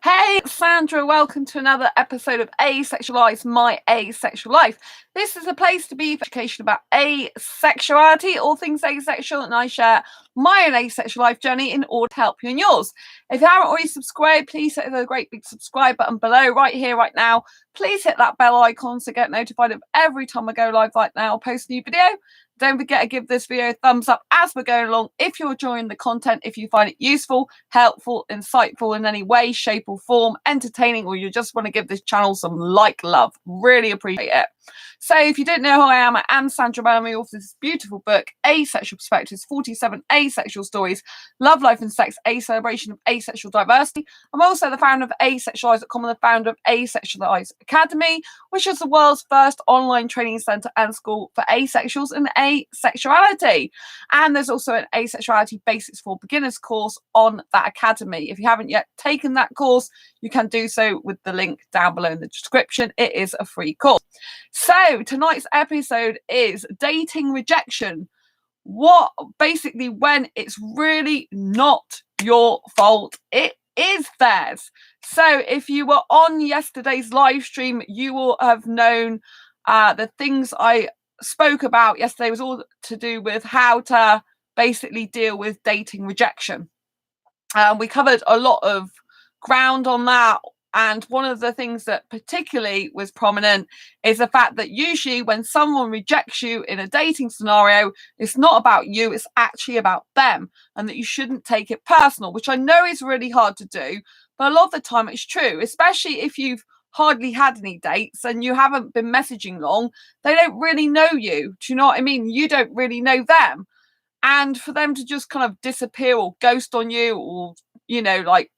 Hey, Sandra, welcome to another episode of Asexualized, My Asexual Life. This is a place to be for education about asexuality, all things asexual, and I share my own asexual life journey in order to help you in yours. If you haven't already subscribed, please hit the great big subscribe button below, right here, right now. Please hit that bell icon to get notified of every time I go live like now, post a new video. Don't forget to give this video a thumbs up as we're going along if you're enjoying the content, if you find it useful, helpful, insightful in any way, shape or form, entertaining, or you just want to give this channel some love. Really appreciate it. So if you don't know who I am Sandra Bellamy, author of this beautiful book, Asexual Perspectives, 47 Asexual Stories, Love, Life and Sex, a celebration of asexual diversity. I'm also the founder of asexualise.com and the founder of Asexualise Academy, which is the world's first online training centre and school for asexuals and asexuality. And there's also an Asexuality Basics for Beginners course on that academy. If you haven't yet taken that course, you can do so with the link down below in the description. It is a free course. So tonight's episode is dating rejection. What basically when it's really not your fault, it is theirs. So if you were on yesterday's live stream, you will have known the things I spoke about yesterday was all to do with how to basically deal with dating rejection. We covered a lot of ground on that. And one of the things that particularly was prominent is the fact that usually when someone rejects you in a dating scenario, it's not about you, it's actually about them, and that you shouldn't take it personal, which I know is really hard to do, but a lot of the time it's true, especially if you've hardly had any dates and you haven't been messaging long. They don't really know you. Do you know what I mean? You don't really know them. And for them to just kind of disappear or ghost on you, or, you know, like,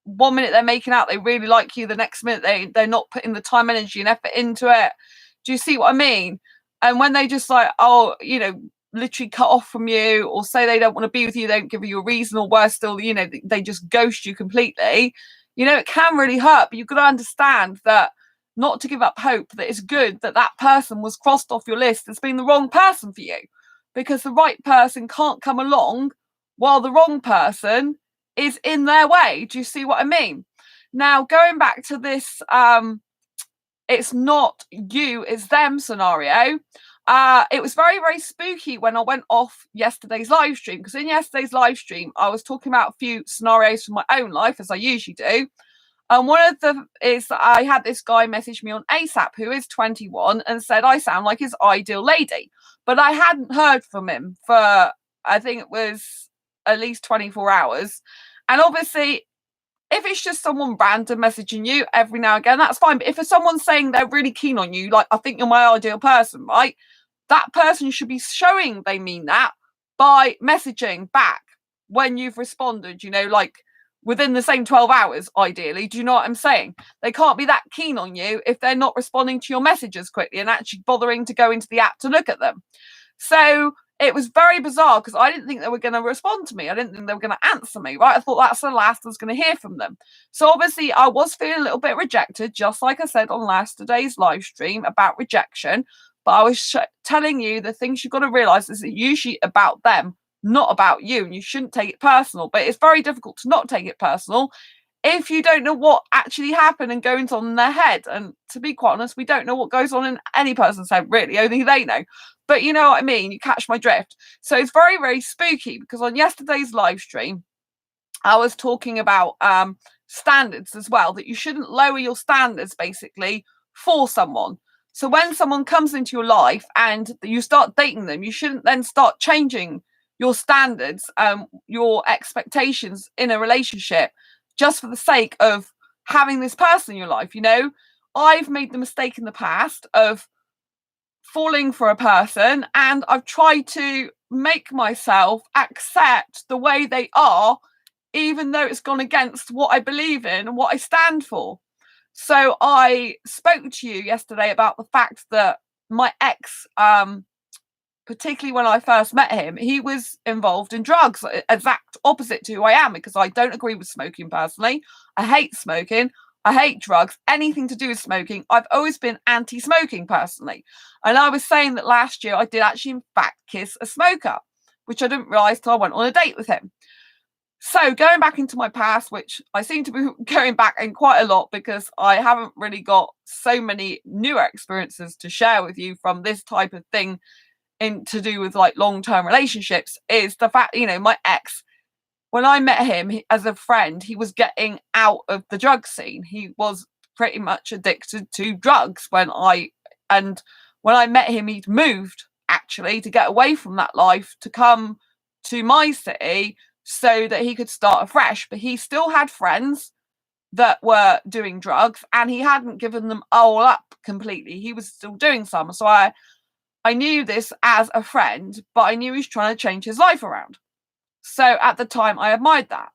1 minute they're making out they really like you, the next minute they're not putting the time, energy and effort into it. Do you see what I mean? And when they just like, oh, you know, literally cut off from you, or say they don't want to be with you, they don't give you a reason, or worse still, you know, they just ghost you completely, you know, it can really hurt. But you've got to understand that not to give up hope, that it's good that that person was crossed off your list as being the wrong person for you, because the right person can't come along while the wrong person is in their way. Do you see what I mean? Now, going back to this, it's not you, it's them scenario. It was very, very spooky when I went off yesterday's live stream, because in yesterday's live stream, I was talking about a few scenarios from my own life, as I usually do. And one of them is that I had this guy message me on ASAP, who is 21, and said I sound like his ideal lady. But I hadn't heard from him for, I think it was at least 24 hours. And obviously, if it's just someone random messaging you every now and again, that's fine. But if it's someone saying they're really keen on you, like, I think you're my ideal person, right? That person should be showing they mean that by messaging back when you've responded, you know, like within the same 12 hours, ideally. Do you know what I'm saying? They can't be that keen on you if they're not responding to your messages quickly and actually bothering to go into the app to look at them. So it was very bizarre, because I didn't think they were going to respond to me. I didn't think they were going to answer me, right? I thought that's the last I was going to hear from them. So obviously I was feeling a little bit rejected, just like I said on yesterday's live stream about rejection. But I was telling you the things you've got to realise is it's usually about them, not about you. And you shouldn't take it personal. But it's very difficult to not take it personal if you don't know what actually happened and goes on in their head. And to be quite honest, we don't know what goes on in any person's head, really. Only they know. But you know what I mean? You catch my drift. So it's very, very spooky, because on yesterday's live stream, I was talking about standards as well, that you shouldn't lower your standards, basically, for someone. So when someone comes into your life and you start dating them, you shouldn't then start changing your standards, your expectations in a relationship, just for the sake of having this person in your life. You know, I've made the mistake in the past of falling for a person, and I've tried to make myself accept the way they are, even though it's gone against what I believe in and what I stand for. So I spoke to you yesterday about the fact that my ex, particularly when I first met him, he was involved in drugs, exact opposite to who I am, because I don't agree with smoking personally. I hate smoking. I hate drugs, anything to do with smoking. I've always been anti-smoking personally. And I was saying that last year I did actually, in fact, kiss a smoker, which I didn't realise till I went on a date with him. So going back into my past, which I seem to be going back in quite a lot because I haven't really got so many newer experiences to share with you from this type of thing in to do with like long-term relationships, is the fact, my ex, when I met him as a friend, he was getting out of the drug scene. He was pretty much addicted to drugs and when I met him, he'd moved actually to get away from that life to come to my city so that he could start afresh. But he still had friends that were doing drugs and he hadn't given them all up completely. He was still doing some. So I knew this as a friend, but I knew he was trying to change his life around. So at the time, I admired that.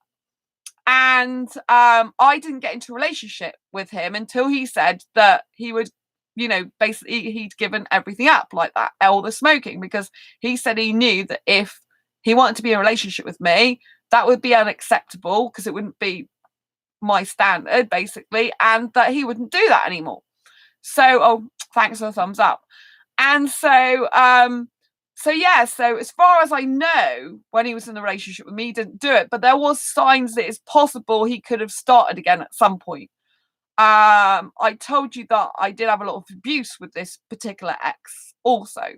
And I didn't get into a relationship with him until he said that he would, basically he'd given everything up like that, all the smoking, because he said he knew that if he wanted to be in a relationship with me, that would be unacceptable because it wouldn't be my standard, basically, and that he wouldn't do that anymore. So, thanks for the thumbs up. And so as far as I know, when he was in the relationship with me, he didn't do it, but there was signs that it's possible he could have started again at some point. I told you that I did have a lot of abuse with this particular ex also.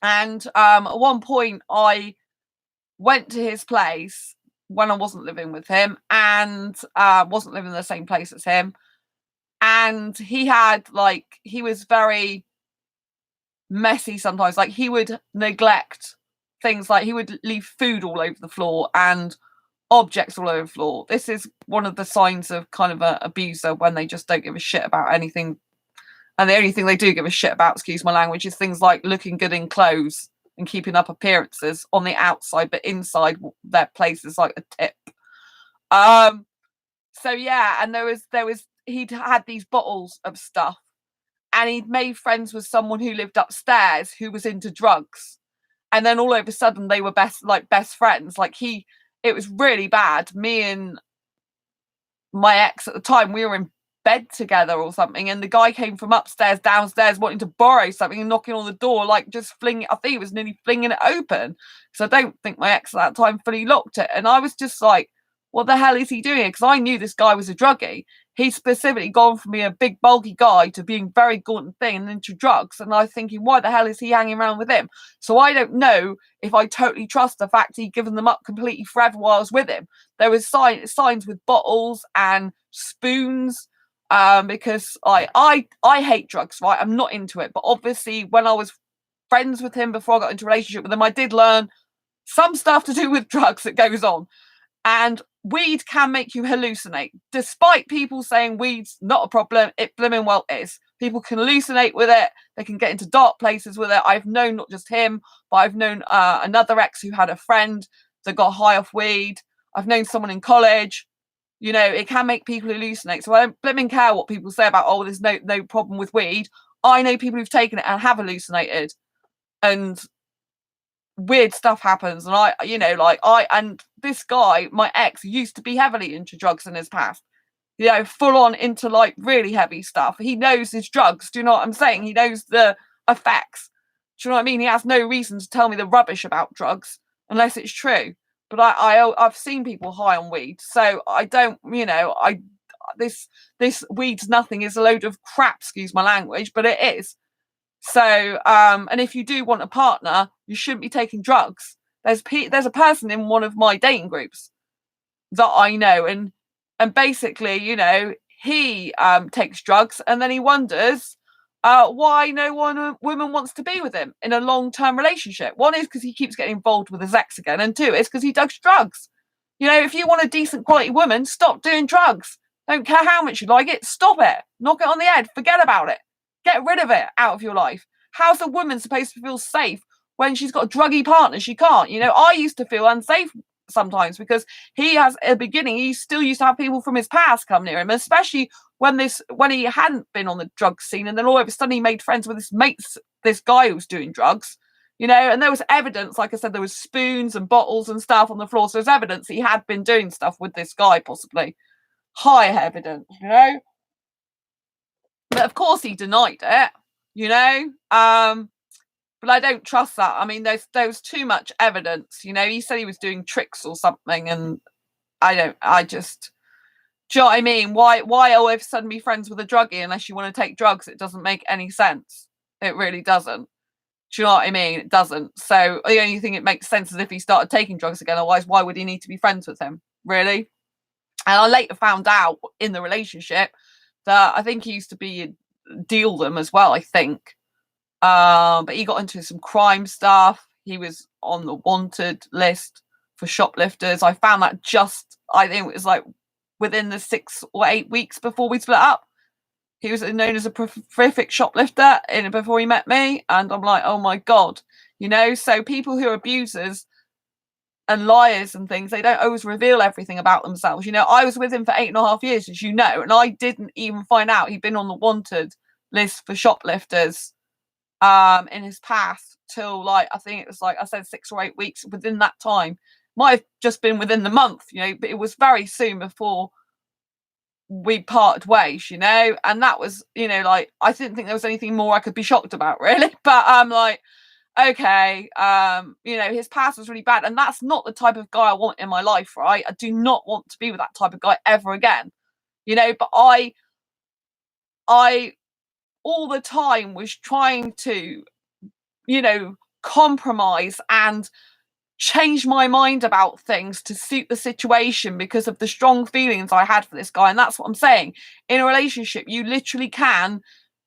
And at one point I went to his place when I wasn't living with him and wasn't living in the same place as him. And he was very messy sometimes. Like he would neglect things, like he would leave food all over the floor and objects all over the floor. This is one of the signs of kind of an abuser, when they just don't give a shit about anything. And the only thing they do give a shit about, excuse my language, is things like looking good in clothes and keeping up appearances on the outside, but inside their place is like a tip. So yeah, and he'd had these bottles of stuff and he'd made friends with someone who lived upstairs who was into drugs. And then all of a sudden they were best friends. It was really bad. Me and my ex at the time, we were in bed together or something, and the guy came from upstairs downstairs wanting to borrow something and knocking on the door, like just flinging it. I think he was nearly flinging it open. So I don't think my ex at that time fully locked it. And I was just like, what the hell is he doing? Because I knew this guy was a druggie. He's specifically gone from being a big bulky guy to being very gaunt and thin and into drugs. And I was thinking, why the hell is he hanging around with him? So I don't know if I totally trust the fact he'd given them up completely forever while I was with him. There was signs with bottles and spoons, because I hate drugs, right? I'm not into it. But obviously when I was friends with him before I got into a relationship with him, I did learn some stuff to do with drugs that goes on. And weed can make you hallucinate. Despite people saying weed's not a problem, it blimmin' well is. People can hallucinate with it. They can get into dark places with it. I've known not just him, but I've known another ex who had a friend that got high off weed. I've known someone in college. It can make people hallucinate. So I don't blimmin' care what people say about, oh, there's no problem with weed. I know people who've taken it and have hallucinated. And weird stuff happens, and and this guy, my ex, used to be heavily into drugs in his past, full on into like really heavy stuff. He knows his drugs, do you know what I'm saying? He knows the effects, do you know what I mean? He has no reason to tell me the rubbish about drugs unless it's true. But I've seen people high on weed, so I don't, this weed's nothing is a load of crap, excuse my language, but it is. So, and if you do want a partner, you shouldn't be taking drugs. There's a person in one of my dating groups that I know, and basically, he takes drugs, and then he wonders why no woman wants to be with him in a long-term relationship. One is because he keeps getting involved with his ex again, and two is because he does drugs. If you want a decent quality woman, stop doing drugs. Don't care how much you like it, stop it. Knock it on the head. Forget about it. Get rid of it out of your life. How's a woman supposed to feel safe when she's got a druggy partner? She can't. I used to feel unsafe sometimes because he has, at the beginning, he still used to have people from his past come near him, especially when he hadn't been on the drug scene, and then all of a sudden he made friends with this guy who was doing drugs, and there was evidence, like I said, there was spoons and bottles and stuff on the floor, so there's evidence he had been doing stuff with this guy, possibly. High evidence, But of course he denied it, but I don't trust that. I mean, there was too much evidence, he said he was doing tricks or something, and I just, do you know what I mean? Why all of a sudden be friends with a druggie unless you want to take drugs? It doesn't make any sense. It really doesn't. Do you know what I mean? It doesn't. So the only thing it makes sense is if he started taking drugs again. Otherwise, why would he need to be friends with him? Really? And I later found out in the relationship that I think he used to be deal them as well, I think. But he got into some crime stuff. He was on the wanted list for shoplifters. I found that I think it was like within the 6 or 8 weeks before we split up. He was known as a prolific shoplifter before he met me. And I'm like, oh my God, so people who are abusers and liars and things, they don't always reveal everything about themselves. I was with him for 8.5 years, as you know, and I didn't even find out he'd been on the wanted list for shoplifters in his past till I think it was I said 6 or 8 weeks. Within that time, might have just been within the month, but it was very soon before we parted ways, and that was, I didn't think there was anything more I could be shocked about, really. But I'm like, okay, his past was really bad, and that's not the type of guy I want in my life, right? I do not want to be with that type of guy ever again, but I all the time was trying to, compromise and change my mind about things to suit the situation because of the strong feelings I had for this guy. And that's what I'm saying. In a relationship, you literally can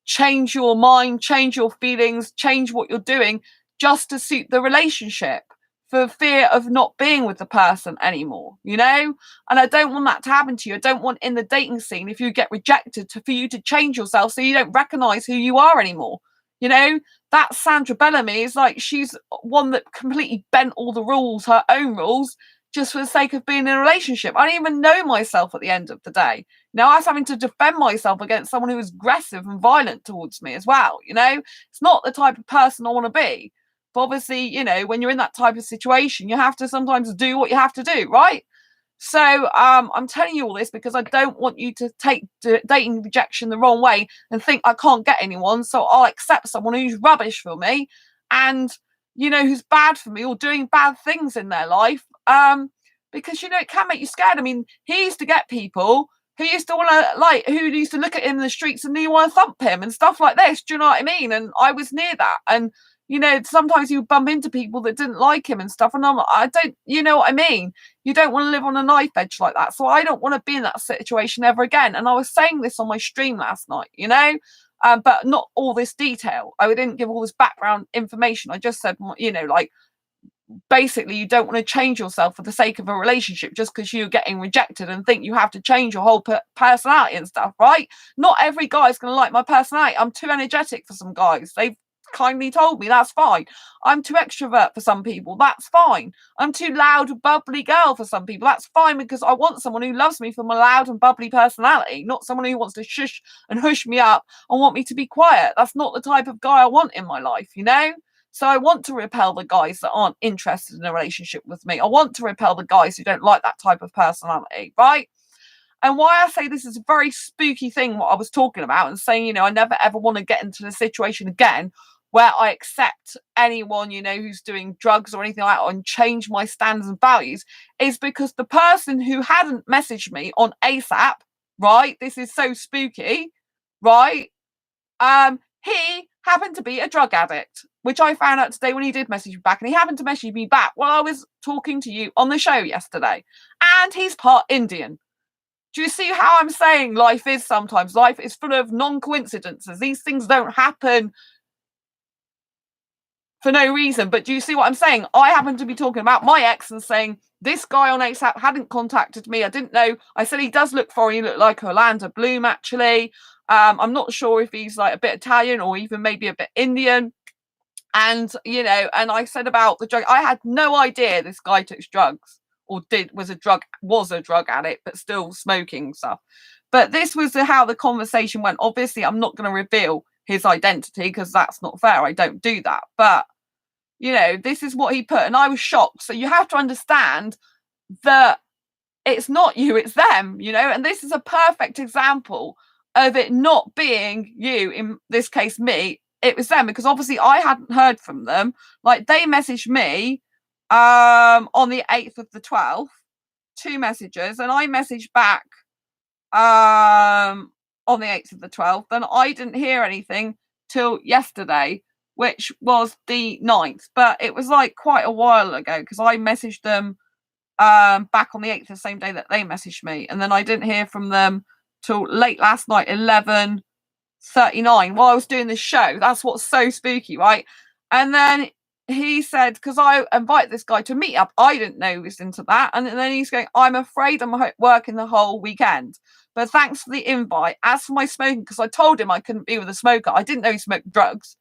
change your mind, change your feelings, change what you're doing just to suit the relationship for fear of not being with the person anymore, And I don't want that to happen to you. I don't want in the dating scene, if you get rejected, for you to change yourself so you don't recognize who you are anymore. That Sandra Bellamy is she's one that completely bent all the rules, her own rules, just for the sake of being in a relationship. I don't even know myself at the end of the day. Now I was having to defend myself against someone who was aggressive and violent towards me as well. It's not the type of person I want to be. But obviously, when you're in that type of situation, you have to sometimes do what you have to do, right? So I'm telling you all this because I don't want you to take dating rejection the wrong way and think I can't get anyone, so I'll accept someone who's rubbish for me and, who's bad for me or doing bad things in their life. Because, it can make you scared. I mean, he used to get people who used to want to, who used to look at him in the streets and you want to thump him and stuff like this. Do you know what I mean? And I was near that. And, sometimes you bump into people that didn't like him and stuff. And I don't, you know what I mean? You don't want to live on a knife edge like that. So I don't want to be in that situation ever again. And I was saying this on my stream last night, but not all this detail. I didn't give all this background information. I just said, basically you don't want to change yourself for the sake of a relationship just because you're getting rejected and think you have to change your whole personality and stuff, right? Not every guy's going to like my personality. I'm too energetic for some guys. They've kindly told me that's fine. I'm too extrovert for some people. That's fine. I'm too loud, bubbly girl for some people. That's fine, because I want someone who loves me for my loud and bubbly personality, not someone who wants to shush and hush me up and want me to be quiet. That's not the type of guy I want in my life, So I want to repel the guys that aren't interested in a relationship with me. I want to repel the guys who don't like that type of personality, right? And why I say this is a very spooky thing, what I was talking about, and saying, I never ever want to get into the situation again where I accept anyone, who's doing drugs or anything like that and change my standards and values, is because the person who hadn't messaged me on ASAP, right? This is so spooky, right? He happened to be a drug addict, which I found out today when he did message me back, and he happened to message me back while I was talking to you on the show yesterday. And he's part Indian. Do you see how I'm saying life is sometimes? Life is full of non-coincidences. These things don't happen for no reason. But do you see what I'm saying? I happen to be talking about my ex and saying this guy on ASAP hadn't contacted me. I didn't know. I said he does look foreign. He looked like Orlando Bloom, actually. I'm not sure if he's a bit Italian or even maybe a bit Indian. And, and I said about the drug. I had no idea this guy took drugs or was a drug addict, but still smoking stuff. But this was how the conversation went. Obviously, I'm not going to reveal his identity because that's not fair. I don't do that. But, this is what he put. And I was shocked. So you have to understand that it's not you, it's them, and this is a perfect example of it not being you, in this case, me. It was them, because obviously I hadn't heard from them. They messaged me on the 8th of the 12th 2 messages and I messaged back on the 8th of the 12th, then I didn't hear anything till yesterday, which was the 9th. But it was like quite a while ago because I messaged them back on the 8th, the same day that they messaged me. And then I didn't hear from them till late last night, 11:39, while I was doing this show. That's what's so spooky, right? And then he said, because I invited this guy to meet up, I didn't know he was into that. And then he's going, I'm afraid I'm working the whole weekend, but thanks for the invite. As for my smoking, because I told him I couldn't be with a smoker. I didn't know he smoked drugs.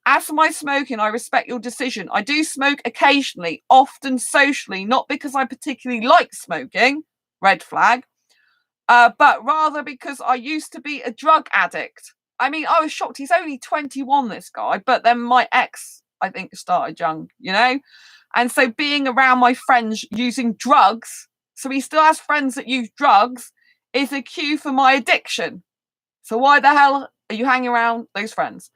As for my smoking, I respect your decision. I do smoke occasionally, often socially, not because I particularly like smoking, red flag, but rather because I used to be a drug addict. I mean, I was shocked. He's only 21, this guy, but then my ex, I think, started young, you know? And so being around my friends using drugs, so he still has friends that use drugs, is a cue for my addiction. So why the hell are you hanging around those friends?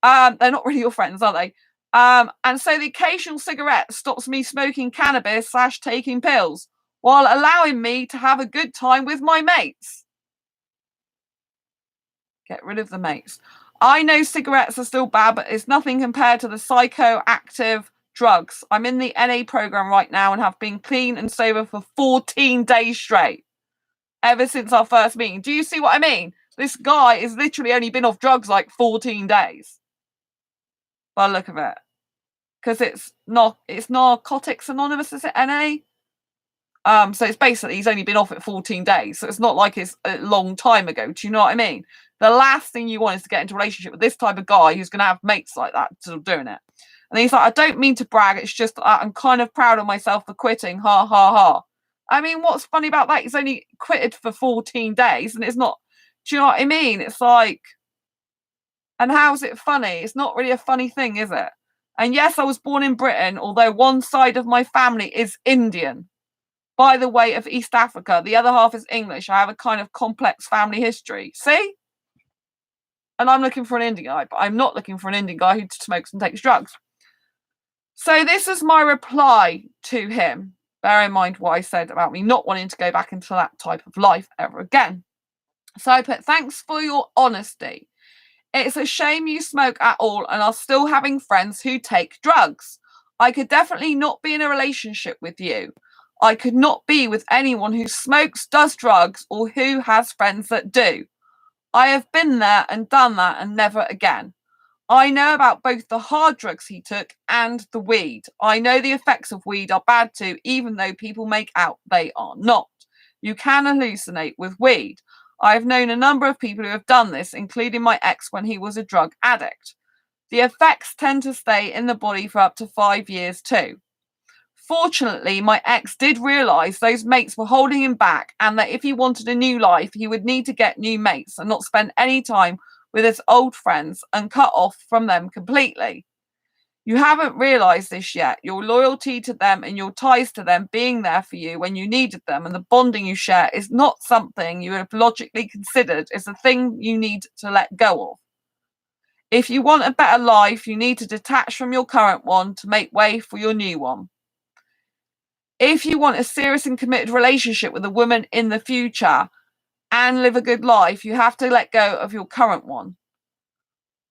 They're not really your friends, are they? And so the occasional cigarette stops me smoking cannabis / taking pills while allowing me to have a good time with my mates. Get rid of the mates. I know cigarettes are still bad, but it's nothing compared to the psychoactive drugs. I'm in the NA program right now and have been clean and sober for 14 days straight. Ever since our first meeting. Do you see what I mean? This guy has literally only been off drugs like 14 days. By the look of it. Because it's Narcotics Anonymous, is it NA? So it's basically he's only been off it 14 days. So it's not like it's a long time ago. Do you know what I mean? The last thing you want is to get into a relationship with this type of guy who's going to have mates like that sort of doing it. And he's like, I don't mean to brag. It's just I'm kind of proud of myself for quitting. Ha, ha, ha. I mean, what's funny about that? He's only quitted for 14 days and it's not, do you know what I mean? It's like, and how's it funny? It's not really a funny thing, is it? And yes, I was born in Britain, although one side of my family is Indian. By the way, of East Africa. The other half is English. I have a kind of complex family history. See? And I'm looking for an Indian guy, but I'm not looking for an Indian guy who smokes and takes drugs. So this is my reply to him. Bear in mind what I said about me not wanting to go back into that type of life ever again. So I put, thanks for your honesty. It's a shame you smoke at all and are still having friends who take drugs. I could definitely not be in a relationship with you. I could not be with anyone who smokes, does drugs, or who has friends that do. I have been there and done that and never again. I know about both the hard drugs he took and the weed. I know the effects of weed are bad too, even though people make out they are not. You can hallucinate with weed. I've known a number of people who have done this, including my ex when he was a drug addict. The effects tend to stay in the body for up to 5 years too. Fortunately, my ex did realise those mates were holding him back and that if he wanted a new life, he would need to get new mates and not spend any time with his old friends and cut off from them completely. You haven't realised this yet. Your loyalty to them and your ties to them being there for you when you needed them and the bonding you share is not something you have logically considered. It's a thing you need to let go of. If you want a better life, you need to detach from your current one to make way for your new one. If you want a serious and committed relationship with a woman in the future and live a good life, you have to let go of your current one.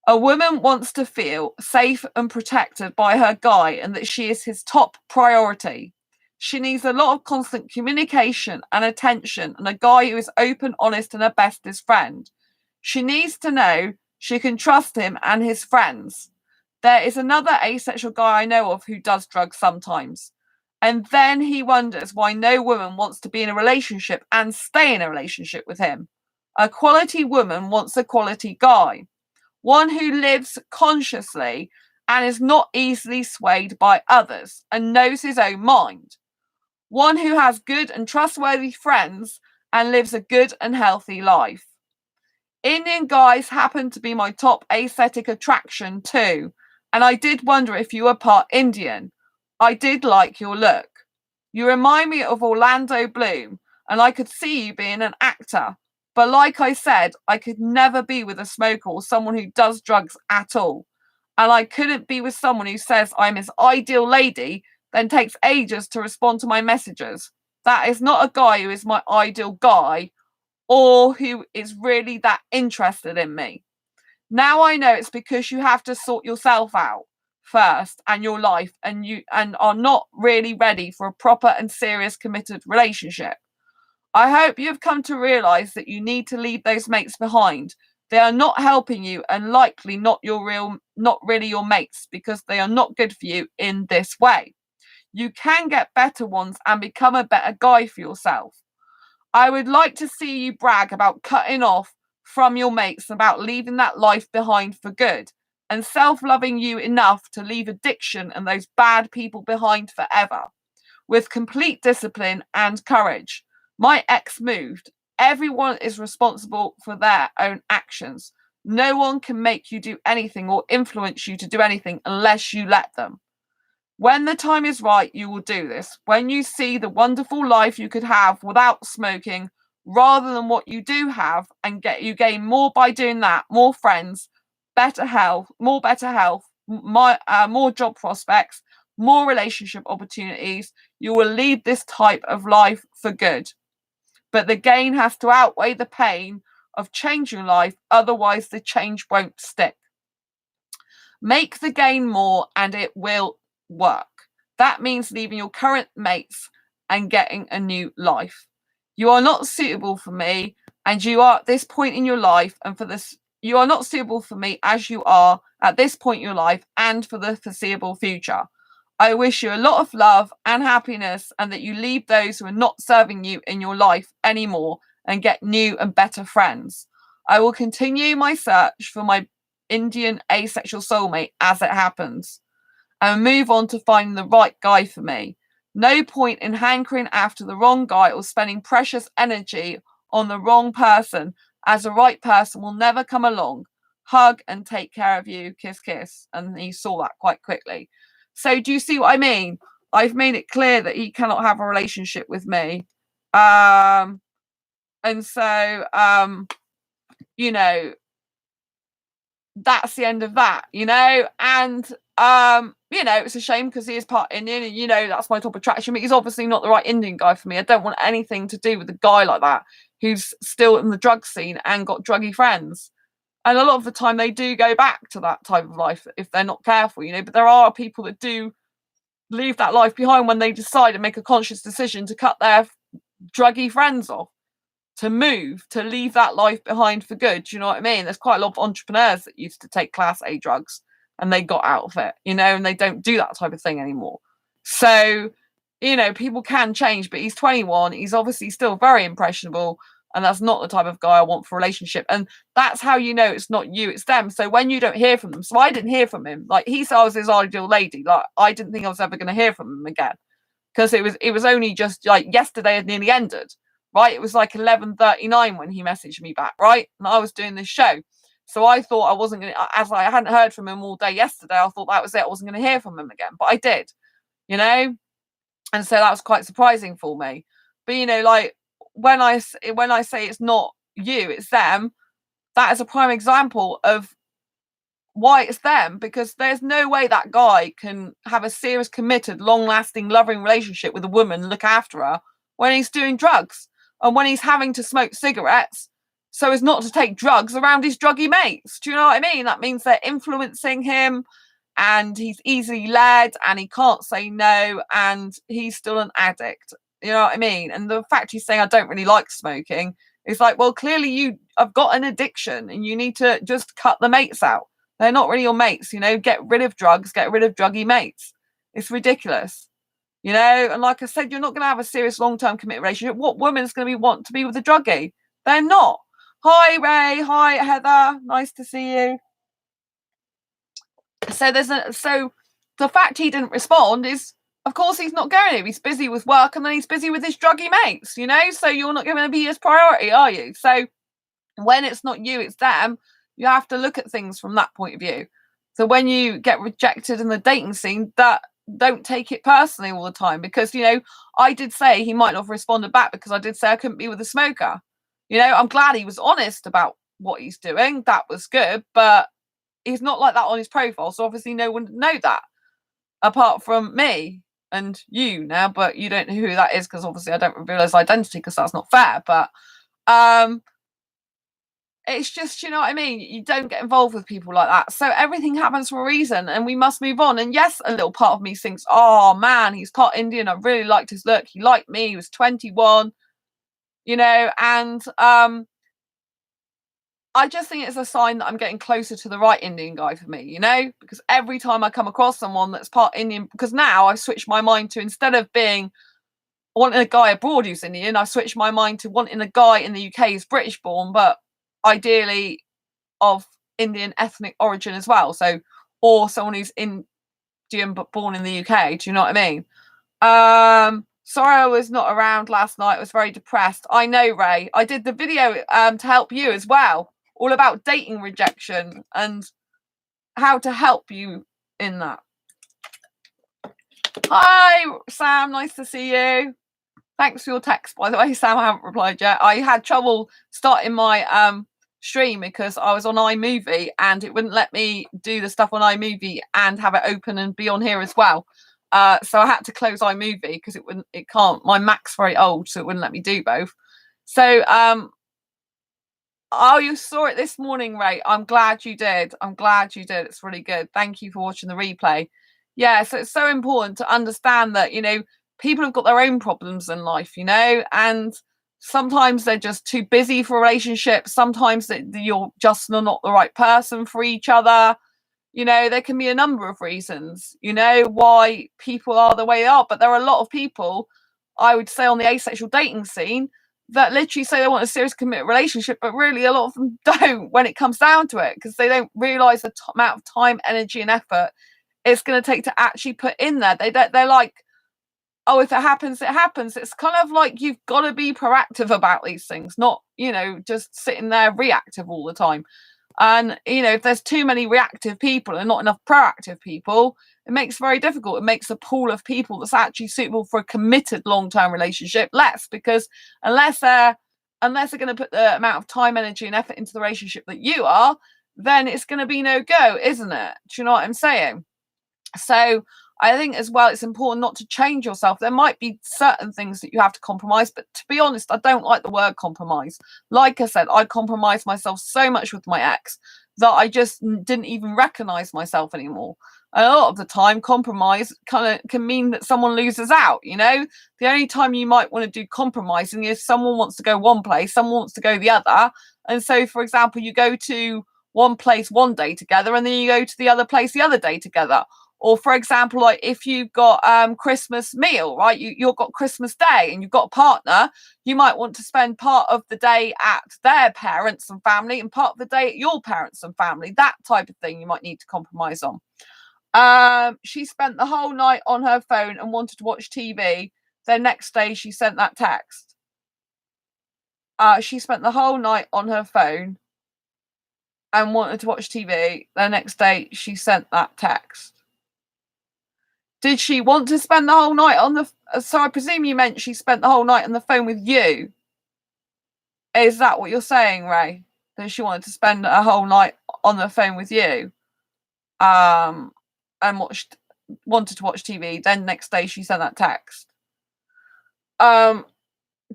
A woman wants to feel safe and protected by her guy and that she is his top priority. She needs a lot of constant communication and attention and a guy who is open, honest, and her bestest friend. She needs to know she can trust him and his friends. There is another asexual guy I know of who does drugs sometimes. And then he wonders why no woman wants to be in a relationship and stay in a relationship with him. A quality woman wants a quality guy. One who lives consciously and is not easily swayed by others and knows his own mind. One who has good and trustworthy friends and lives a good and healthy life. Indian guys happen to be my top aesthetic attraction too. And I did wonder if you were part Indian. I did like your look. You remind me of Orlando Bloom, and I could see you being an actor. But like I said, I could never be with a smoker or someone who does drugs at all. And I couldn't be with someone who says I'm his ideal lady, then takes ages to respond to my messages. that is not a guy who is my ideal guy or who is really that interested in me. Now I know it's because you have to sort yourself out first and your life, and you are not really ready for a proper and serious committed relationship. I hope you have come to realize that you need to leave those mates behind. They are not helping you and likely not really your mates, because they are not good for you in this way. You can get better ones and become a better guy for yourself. I would like to see you brag about cutting off from your mates, about leaving that life behind for good, and self-loving you enough to leave addiction and those bad people behind forever, with complete discipline and courage. My ex moved. Everyone is responsible for their own actions. No one can make you do anything or influence you to do anything unless you let them. When the time is right, you will do this. When you see the wonderful life you could have without smoking, rather than what you do have, and you gain more by doing that, more friends, better health, more job prospects, more relationship opportunities, you will lead this type of life for good. But the gain has to outweigh the pain of changing life, otherwise the change won't stick. Make the gain more and it will work. That means leaving your current mates and getting a new life. You are not suitable for me, and you are at this point in your life, and for this, you are not suitable for me as you are at this point in your life and for the foreseeable future. I wish you a lot of love and happiness, and that you leave those who are not serving you in your life anymore and get new and better friends. I will continue my search for my Indian asexual soulmate as it happens, and move on to finding the right guy for me. No point in hankering after the wrong guy or spending precious energy on the wrong person, as the right person will never come along. Hug and take care of you. Kiss, kiss. And he saw that quite quickly. So do you see what I mean? I've made it clear that he cannot have a relationship with me. And so, that's the end of that, and it's a shame because he is part Indian, and that's my top attraction, but he's obviously not the right Indian guy for me. I don't want anything to do with a guy like that who's still in the drug scene and got druggy friends. And a lot of the time they do go back to that type of life if they're not careful, but there are people that do leave that life behind when they decide and make a conscious decision to cut their druggy friends off, to move, to leave that life behind for good. Do you know what I mean? There's quite a lot of entrepreneurs that used to take class A drugs and they got out of it, and they don't do that type of thing anymore. So, people can change, but he's 21. He's obviously still very impressionable, and that's not the type of guy I want for a relationship. And that's how it's not you, it's them. So when you don't hear from them, so I didn't hear from him. Like, he said I was his ideal lady. Like, I didn't think I was ever going to hear from him again, because it was only just like yesterday had nearly ended. Right, it was like 11:39 when he messaged me back, right? And I was doing this show. So I thought I wasn't going to, as I hadn't heard from him all day yesterday, I thought that was it. I wasn't going to hear from him again, but I did, And so that was quite surprising for me. But, like when I say it's not you, it's them, that is a prime example of why it's them, because there's no way that guy can have a serious, committed, long-lasting, loving relationship with a woman and look after her when he's doing drugs. And when he's having to smoke cigarettes so as not to take drugs around his druggy mates. Do you know what I mean? That means they're influencing him, and he's easily led, and he can't say no, and he's still an addict. You know what I mean? And the fact he's saying, I don't really like smoking, is like, well, clearly you have got an addiction and you need to just cut the mates out. They're not really your mates, get rid of drugs, get rid of druggy mates. It's ridiculous. And like I said, you're not going to have a serious long-term committed relationship. What woman's going to want to be with a druggie? They're not. Hi, Ray. Hi, Heather. Nice to see you. So the fact he didn't respond is, of course, he's not going to. He's busy with work, and then he's busy with his druggy mates, So you're not going to be his priority, are you? So when it's not you, it's them, you have to look at things from that point of view. So when you get rejected in the dating scene, don't take it personally all the time, because I did say he might not have responded back, because I did say I couldn't be with a smoker. I'm glad he was honest about what he's doing. That was good, but he's not like that on his profile, so obviously no one would know that apart from me. and you now, but you don't know who that is because obviously I don't reveal his identity because that's not fair. But it's just, you know what I mean? You don't get involved with people like that. So everything happens for a reason and we must move on. And yes, a little part of me thinks, oh man, he's part Indian. I really liked his look. He liked me. He was 21, you know, and I just think it's a sign that I'm getting closer to the right Indian guy for me, you know, because every time I come across someone that's part Indian, because now I've switched my mind to, instead of wanting a guy abroad who's Indian, I've switched my mind to wanting a guy in the UK who's British born, but ideally of Indian ethnic origin as well. So, or someone who's Indian but born in the UK. Do you know what I mean? Sorry I was not around last night. I was very depressed. I know, Ray. I did the video to help you as well, all about dating rejection and how to help you in that. Hi, Sam. Nice to see you. Thanks for your text, by the way, Sam. I haven't replied yet. I had trouble starting my stream because I was on iMovie and it wouldn't let me do the stuff on iMovie and have it open and be on here as well. So I had to close iMovie because it can't. My Mac's very old, so it wouldn't let me do both. So oh, you saw it this morning, Ray. I'm glad you did. I'm glad you did. It's really good. Thank you for watching the replay. Yeah, so it's so important to understand that, you know, people have got their own problems in life, you know, and sometimes they're just too busy for relationships. Sometimes you're just not the right person for each other. You know, there can be a number of reasons, you know, why people are the way they are. But there are a lot of people, I would say, on the asexual dating scene that literally say they want a serious committed relationship, but really a lot of them don't when it comes down to it, because they don't realize the amount of time, energy and effort it's going to take to actually put in there. They're like, oh, if it happens, it happens. It's kind of like you've got to be proactive about these things, not, you know, just sitting there reactive all the time. And, you know, if there's too many reactive people and not enough proactive people, it makes it very difficult. It makes a pool of people that's actually suitable for a committed long-term relationship less, because unless they're going to put the amount of time, energy and effort into the relationship that you are, then it's going to be no go, isn't it? Do you know what I'm saying? So I think as well, it's important not to change yourself. There might be certain things that you have to compromise, but to be honest, I don't like the word compromise. Like I said, I compromised myself so much with my ex that I just didn't even recognize myself anymore. And a lot of the time, compromise kind of can mean that someone loses out, you know? The only time you might want to do compromising is someone wants to go one place, someone wants to go the other. And so, for example, you go to one place one day together and then you go to the other place the other day together. Or, for example, like if you've got Christmas meal, right? You've got Christmas Day and you've got a partner, you might want to spend part of the day at their parents and family and part of the day at your parents and family. That type of thing you might need to compromise on. She spent the whole night on her phone and wanted to watch TV. Then next day she sent that text. She spent the whole night on her phone and wanted to watch TV. The next day she sent that text. Did she want to spend the whole night on the... So I presume you meant she spent the whole night on the phone with you. Is that what you're saying, Ray? That she wanted to spend a whole night on the phone with you? And wanted to watch TV. Then next day she sent that text. Do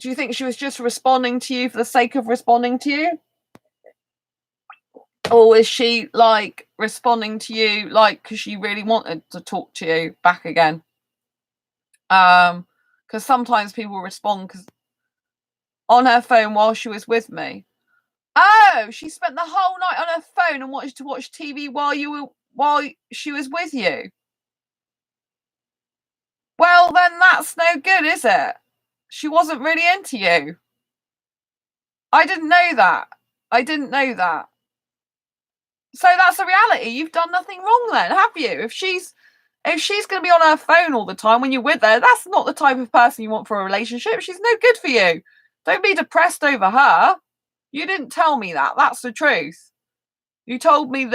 you think she was just responding to you for the sake of responding to you? Or is she like responding to you like because she really wanted to talk to you back again? Because sometimes people respond because on her phone while she was with me. Oh, she spent the whole night on her phone and wanted to watch TV while she was with you. Well, then that's no good, is it? She wasn't really into you. I didn't know that. So that's the reality. You've done nothing wrong then, have you? If she's going to be on her phone all the time when you're with her, that's not the type of person you want for a relationship. She's no good for you. Don't be depressed over her. You didn't tell me that. That's the truth. You told me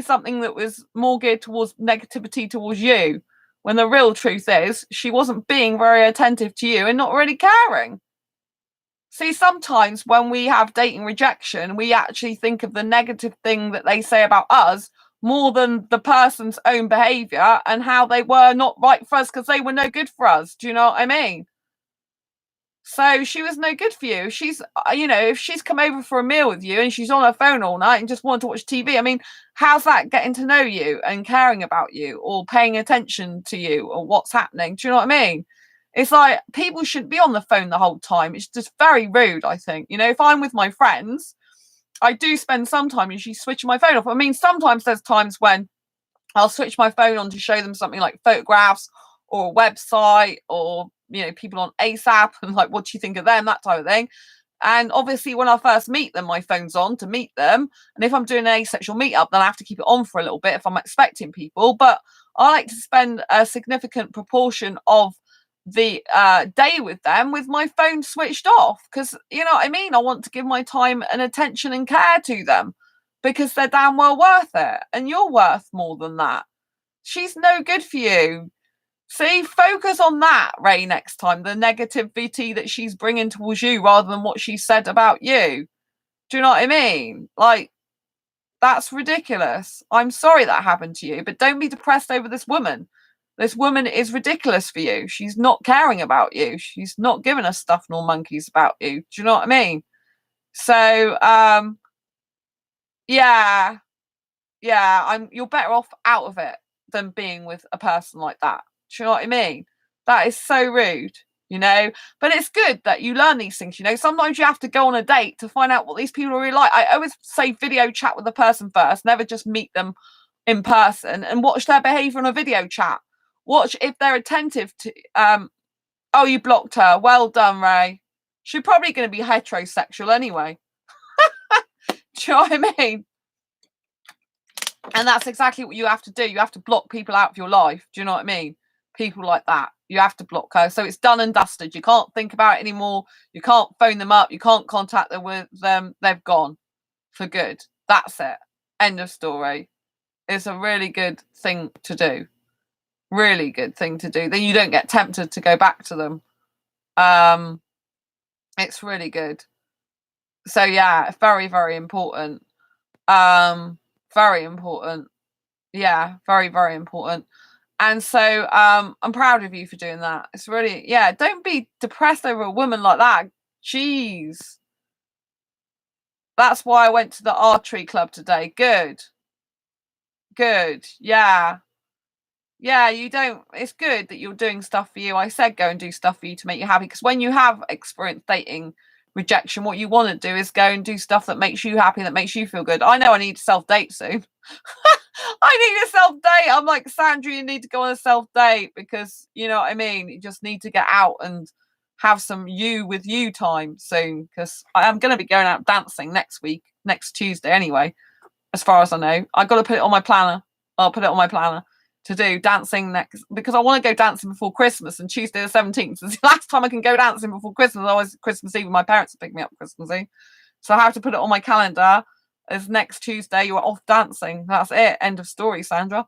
something that was more geared towards negativity towards you, when the real truth is she wasn't being very attentive to you and not really caring. See, sometimes when we have dating rejection, we actually think of the negative thing that they say about us more than the person's own behavior and how they were not right for us because they were no good for us. Do you know what I mean? So she was no good for you. She's, if she's come over for a meal with you and she's on her phone all night and just wanted to watch TV, I mean, how's that getting to know you and caring about you or paying attention to you or what's happening? Do you know what I mean? It's like people shouldn't be on the phone the whole time. It's just very rude, I think. If I'm with my friends, I do spend some time and she's switching my phone off. I mean, sometimes there's times when I'll switch my phone on to show them something like photographs or a website or, people on ASAP and like, what do you think of them? That type of thing. And obviously, when I first meet them, my phone's on to meet them. And if I'm doing an asexual meetup, then I have to keep it on for a little bit if I'm expecting people. But I like to spend a significant proportion of the day with them with my phone switched off because, you know what I mean? I want to give my time and attention and care to them because they're damn well worth it. And you're worth more than that. She's no good for you. See, focus on that, Ray, next time. The negativity that she's bringing towards you rather than what she said about you. Do you know what I mean? Like, that's ridiculous. I'm sorry that happened to you, but don't be depressed over this woman. This woman is ridiculous for you. She's not caring about you. She's not giving us stuff nor monkeys about you. Do you know what I mean? So, yeah, you're better off out of it than being with a person like that. Do you know what I mean? That is so rude, But it's good that you learn these things, Sometimes you have to go on a date to find out what these people are really like. I always say video chat with the person first, never just meet them in person and watch their behavior on a video chat. Watch if they're attentive to oh, you blocked her. Well done, Ray. She's probably going to be heterosexual anyway. Do you know what I mean? And that's exactly what you have to do. You have to block people out of your life. Do you know what I mean? People like that. You have to block her. So it's done and dusted. You can't think about it anymore. You can't phone them up. You can't contact them with them. They've gone for good. That's it. End of story. It's a really good thing to do. Really good thing to do. Then you don't get tempted to go back to them. It's really good. So yeah, very, very important. Very important. Yeah, very, very important. And so I'm proud of you for doing that. It's really, don't be depressed over a woman like that. Jeez. That's why I went to the archery club today. Good. Yeah, it's good that you're doing stuff for you. I said go and do stuff for you to make you happy, because when you have experienced dating rejection, what you want to do is go and do stuff that makes you happy, that makes you feel good. I know I need to self-date soon. I need a self-date. I'm like, Sandra, you need to go on a self-date because, you know what I mean? You just need to get out and have some you with you time soon, because I am going to be going out dancing next Tuesday anyway, as far as I know. I got to put it on my planner. I'll put it on my planner to do dancing next, because I want to go dancing before Christmas, and Tuesday the 17th is the last time I can go dancing before Christmas. Otherwise, Christmas Eve, my parents will pick me up Christmas Eve. So I have to put it on my calendar as next Tuesday you're off dancing. That's it. End of story, Sandra.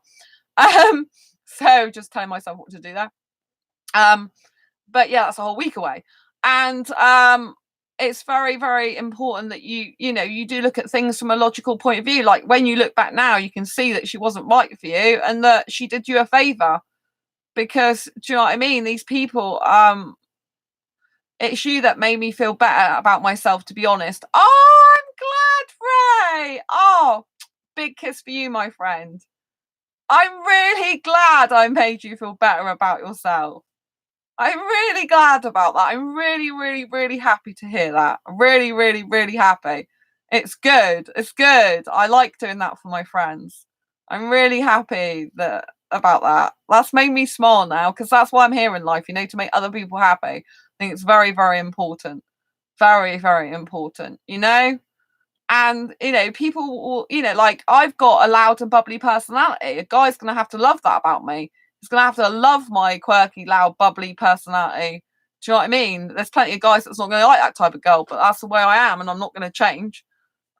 So just telling myself what to do there. But yeah, that's a whole week away. And it's very, very important that you do look at things from a logical point of view. Like when you look back now, you can see that she wasn't right for you and that she did you a favor, because do you know what I mean? These people, it's you that made me feel better about myself, to be honest. Oh, I'm glad, Ray. Oh, big kiss for you, my friend. I'm really glad I made you feel better about yourself. I'm really glad about that. I'm really, really, really happy to hear that. Really, really, really happy. It's good. It's good. I like doing that for my friends. I'm really happy about that. That's made me smile now, because that's why I'm here in life, to make other people happy. I think it's very, very important. Very, very important, And, people will, like I've got a loud and bubbly personality. A guy's going to have to love that about me. He's going to have to love my quirky, loud, bubbly personality. Do you know what I mean? There's plenty of guys that's not going to like that type of girl, but that's the way I am, and I'm not going to change.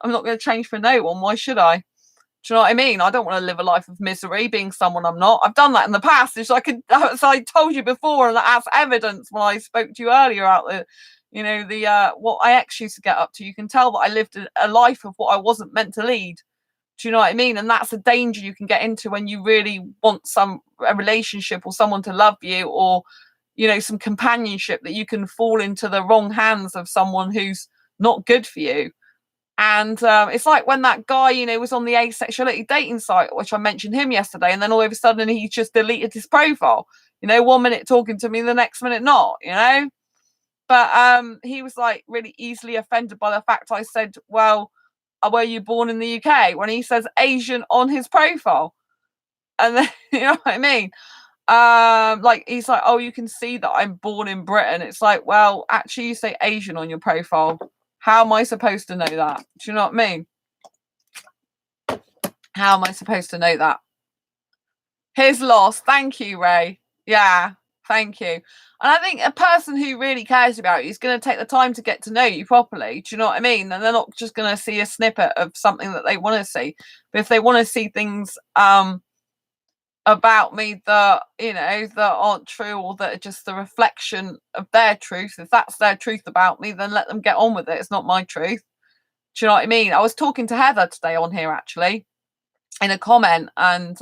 I'm not going to change for no one. Why should I? Do you know what I mean? I don't want to live a life of misery being someone I'm not. I've done that in the past. As I told you before, and that's evidence when I spoke to you earlier out the what I actually used to get up to. You can tell that I lived a life of what I wasn't meant to lead. Do you know what I mean? And that's a danger you can get into when you really want a relationship or someone to love you, or, you know, some companionship, that you can fall into the wrong hands of someone who's not good for you. And it's like when that guy, you know, was on the asexuality dating site, which I mentioned him yesterday, and then all of a sudden he just deleted his profile. You know, 1 minute talking to me, the next minute not, you know. But he was like really easily offended by the fact I said, well, were you born in the UK? When he says Asian on his profile. And then, you know what I mean? Like, he's like, oh, you can see that I'm born in Britain. It's like, well, actually you say Asian on your profile. How am I supposed to know that? Do you know what I mean? How am I supposed to know that? His loss. Thank you, Ray. Yeah, thank you. And I think a person who really cares about you is going to take the time to get to know you properly. Do you know what I mean? And they're not just going to see a snippet of something that they want to see. But if they want to see things about me that, you know, that aren't true, or that are just the reflection of their truth, if that's their truth about me, then let them get on with it. It's not my truth. Do you know what I mean? I was talking to Heather today on here, actually, in a comment, and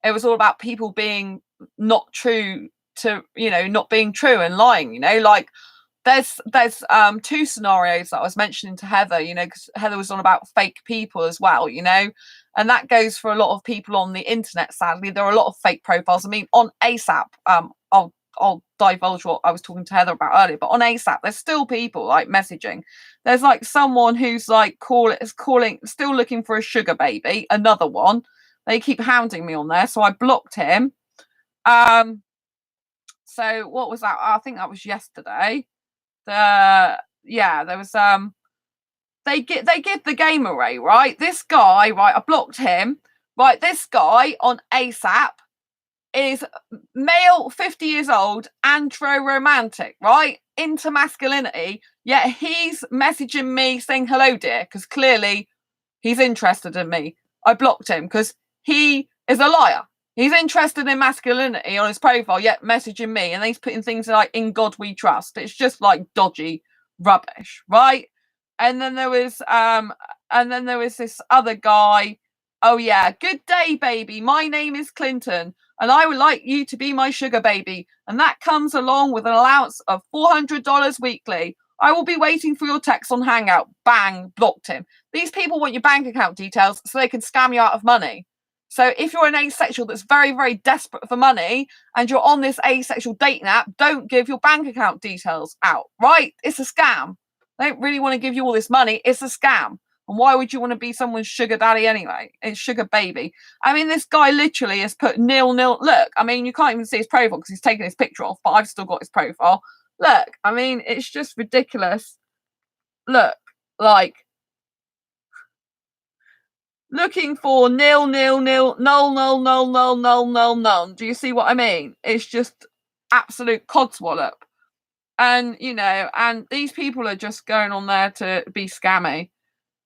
it was all about people being not true to, you know, not being true and lying, you know. Like, there's two scenarios that I was mentioning to Heather, you know, because Heather was on about fake people as well, you know, and that goes for a lot of people on the internet. Sadly, there are a lot of fake profiles. I mean, on ASAP, I'll divulge what I was talking to Heather about earlier, but on ASAP, there's still people like messaging. There's like someone who's like still looking for a sugar baby, another one. They keep hounding me on there, so I blocked him. So what was that? I think that was yesterday. There was they give the game away, right? This guy, right, I blocked him. Right, this guy on ASAP is male, 50 years old, andro-romantic, right? Into masculinity, yet he's messaging me saying hello, dear, because clearly he's interested in me. I blocked him because he is a liar. He's interested in masculinity on his profile, yet messaging me, and he's putting things like "In God We Trust." It's just like dodgy rubbish, right? And then there was this other guy. Oh yeah, good day, baby. My name is Clinton, and I would like you to be my sugar baby, and that comes along with an allowance of $400 weekly. I will be waiting for your text on Hangout. Bang, blocked him. These people want your bank account details so they can scam you out of money. So if you're an asexual that's very, very desperate for money and you're on this asexual dating app, don't give your bank account details out, right? It's a scam. They don't really want to give you all this money. It's a scam. And why would you want to be someone's sugar daddy anyway? It's sugar baby. I mean, this guy literally has put nil. Look, I mean, you can't even see his profile because he's taken his picture off, but I've still got his profile. Look, I mean, it's just ridiculous. Look, like, looking for nil. Do you see what I mean? It's just absolute codswallop. And, you know, and these people are just going on there to be scammy.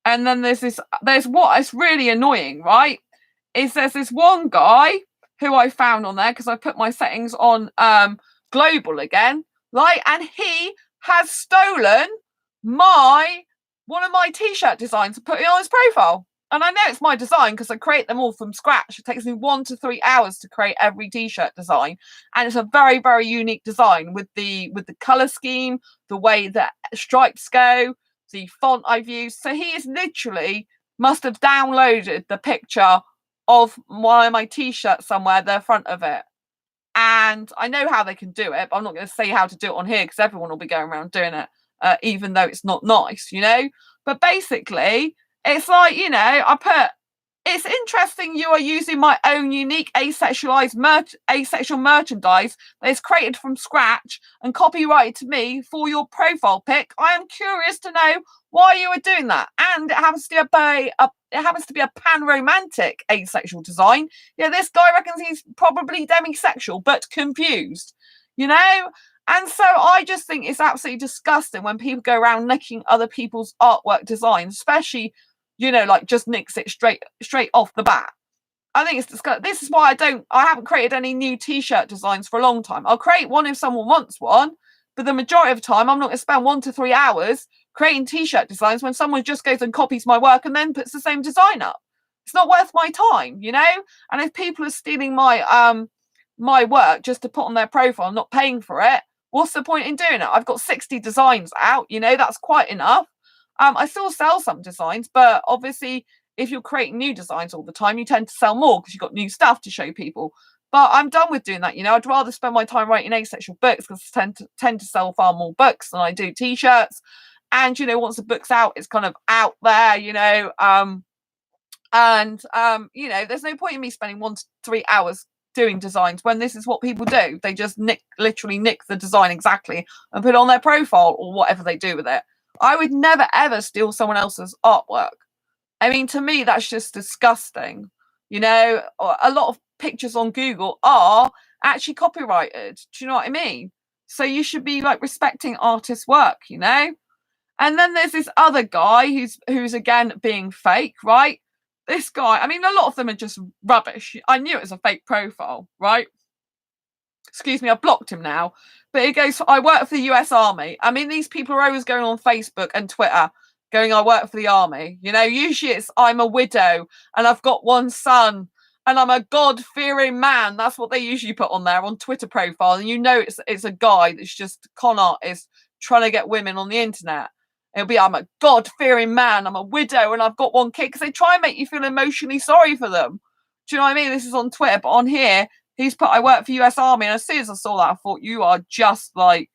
And then there's what's really annoying, right? Is there's this one guy who I found on there because I put my settings on global again, right? And he has stolen one of my t-shirt designs and put it on his profile. And I know it's my design because I create them all from scratch. It takes me 1 to 3 hours to create every t-shirt design. And it's a very, very unique design with the color scheme, the way that stripes go, the font I've used. So he is literally must have downloaded the picture of one of my t-shirts somewhere, the front of it. And I know how they can do it, but I'm not going to say how to do it on here because everyone will be going around doing it, even though it's not nice, you know. But basically, it's like, you know, it's interesting you are using my own unique asexualized asexual merchandise that is created from scratch and copyrighted to me for your profile pic. I am curious to know why you are doing that. And it happens to be a pan-romantic asexual design. Yeah, this guy reckons he's probably demisexual, but confused, you know? And so I just think it's absolutely disgusting when people go around nicking other people's artwork designs, especially, you know, like just nicks it straight off the bat. I think it's disgusting. This is why I haven't created any new t-shirt designs for a long time. I'll create one if someone wants one, but the majority of the time I'm not going to spend 1 to 3 hours creating t-shirt designs when someone just goes and copies my work and then puts the same design up. It's not worth my time, you know? And if people are stealing my work just to put on their profile, not paying for it, what's the point in doing it? I've got 60 designs out, you know, that's quite enough. I still sell some designs, but obviously if you're creating new designs all the time, you tend to sell more because you've got new stuff to show people. But I'm done with doing that, you know. I'd rather spend my time writing asexual books because I tend to sell far more books than I do t-shirts. And, you know, once the book's out, it's kind of out there, you know. You know, there's no point in me spending 1 to 3 hours doing designs when this is what people do. They just literally nick the design exactly and put it on their profile or whatever they do with it. I would never ever steal someone else's artwork. I mean, to me, that's just disgusting. You know, a lot of pictures on Google are actually copyrighted. Do you know what I mean? So you should be like respecting artists' work, you know? And then there's this other guy who's again being fake, right? This guy, I mean, a lot of them are just rubbish. I knew it was a fake profile, right? Excuse me, I've blocked him now. But it goes, I work for the US Army. I mean, these people are always going on Facebook and Twitter going, I work for the army. You know, usually it's, I'm a widow and I've got one son and I'm a God-fearing man. That's what they usually put on there on Twitter profile. And you know it's a guy that's just con artist trying to get women on the internet. It'll be, I'm a God-fearing man, I'm a widow, and I've got one kid, because they try and make you feel emotionally sorry for them. Do you know what I mean? This is on Twitter, but on here, he's put, I work for US Army, and as soon as I saw that, I thought, you are just, like,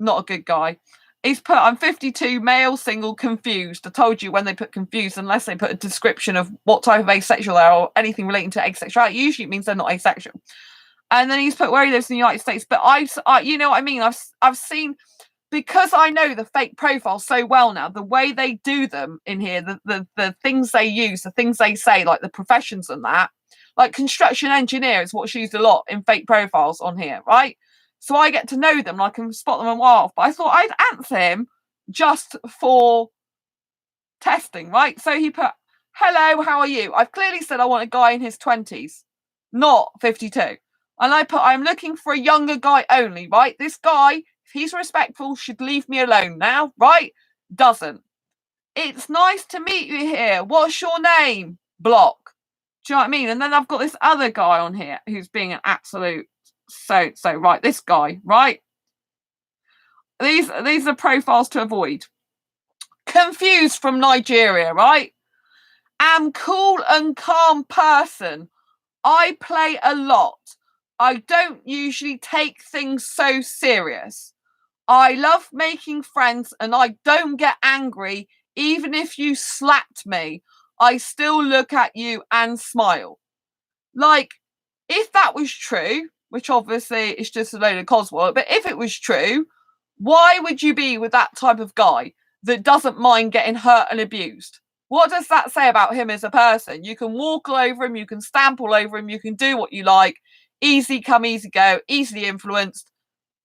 not a good guy. He's put, I'm 52, male, single, confused. I told you when they put confused, unless they put a description of what type of asexual they are or anything relating to asexuality, usually it means they're not asexual. And then he's put where he lives in the United States. But I you know what I mean? I've seen, because I know the fake profiles so well now, the way they do them in here, the things they use, the things they say, like the professions and that, like construction engineer is what's used a lot in fake profiles on here, right? So I get to know them and I can spot them a while off. But I thought I'd answer him just for testing, right? So he put, hello, how are you? I've clearly said I want a guy in his 20s, not 52. And I put, I'm looking for a younger guy only, right? This guy, if he's respectful, should leave me alone now, right? Doesn't. It's nice to meet you here. What's your name? Block. Do you know what I mean? And then I've got this other guy on here who's being an absolute so right. This guy, right? These are profiles to avoid. Confused from Nigeria, right? Am cool and calm person. I play a lot. I don't usually take things so serious. I love making friends and I don't get angry even if you slapped me. I still look at you and smile. Like, if that was true, which obviously is just a load of coswork, but if it was true, why would you be with that type of guy that doesn't mind getting hurt and abused? What does that say about him as a person? You can walk all over him, you can stamp all over him, you can do what you like, easy come, easy go, easily influenced,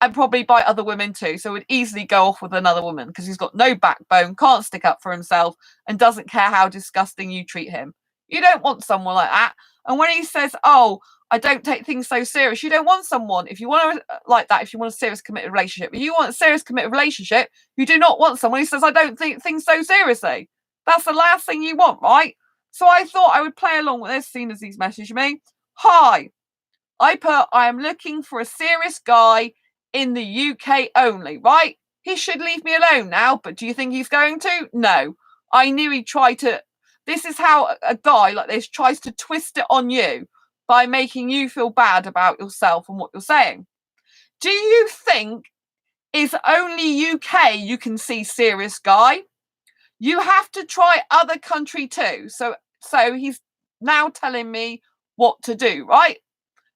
and probably by other women too. So would easily go off with another woman because he's got no backbone, can't stick up for himself, and doesn't care how disgusting you treat him. You don't want someone like that. And when he says, oh, I don't take things so serious, you don't want someone, if you want to, like that, if you want a serious committed relationship, if you want a serious committed relationship, you do not want someone who says, I don't think things so seriously. That's the last thing you want, right? So I thought I would play along with this, seeing as he's messaged me. Hi, I put, I am looking for a serious guy in the UK only, right? He should leave me alone now, but do you think he's going to? No. I knew he'd try to. This is how a guy like this tries to twist it on you by making you feel bad about yourself and what you're saying. Do you think it's only UK you can see serious guy? You have to try other country too. So he's now telling me what to do, right?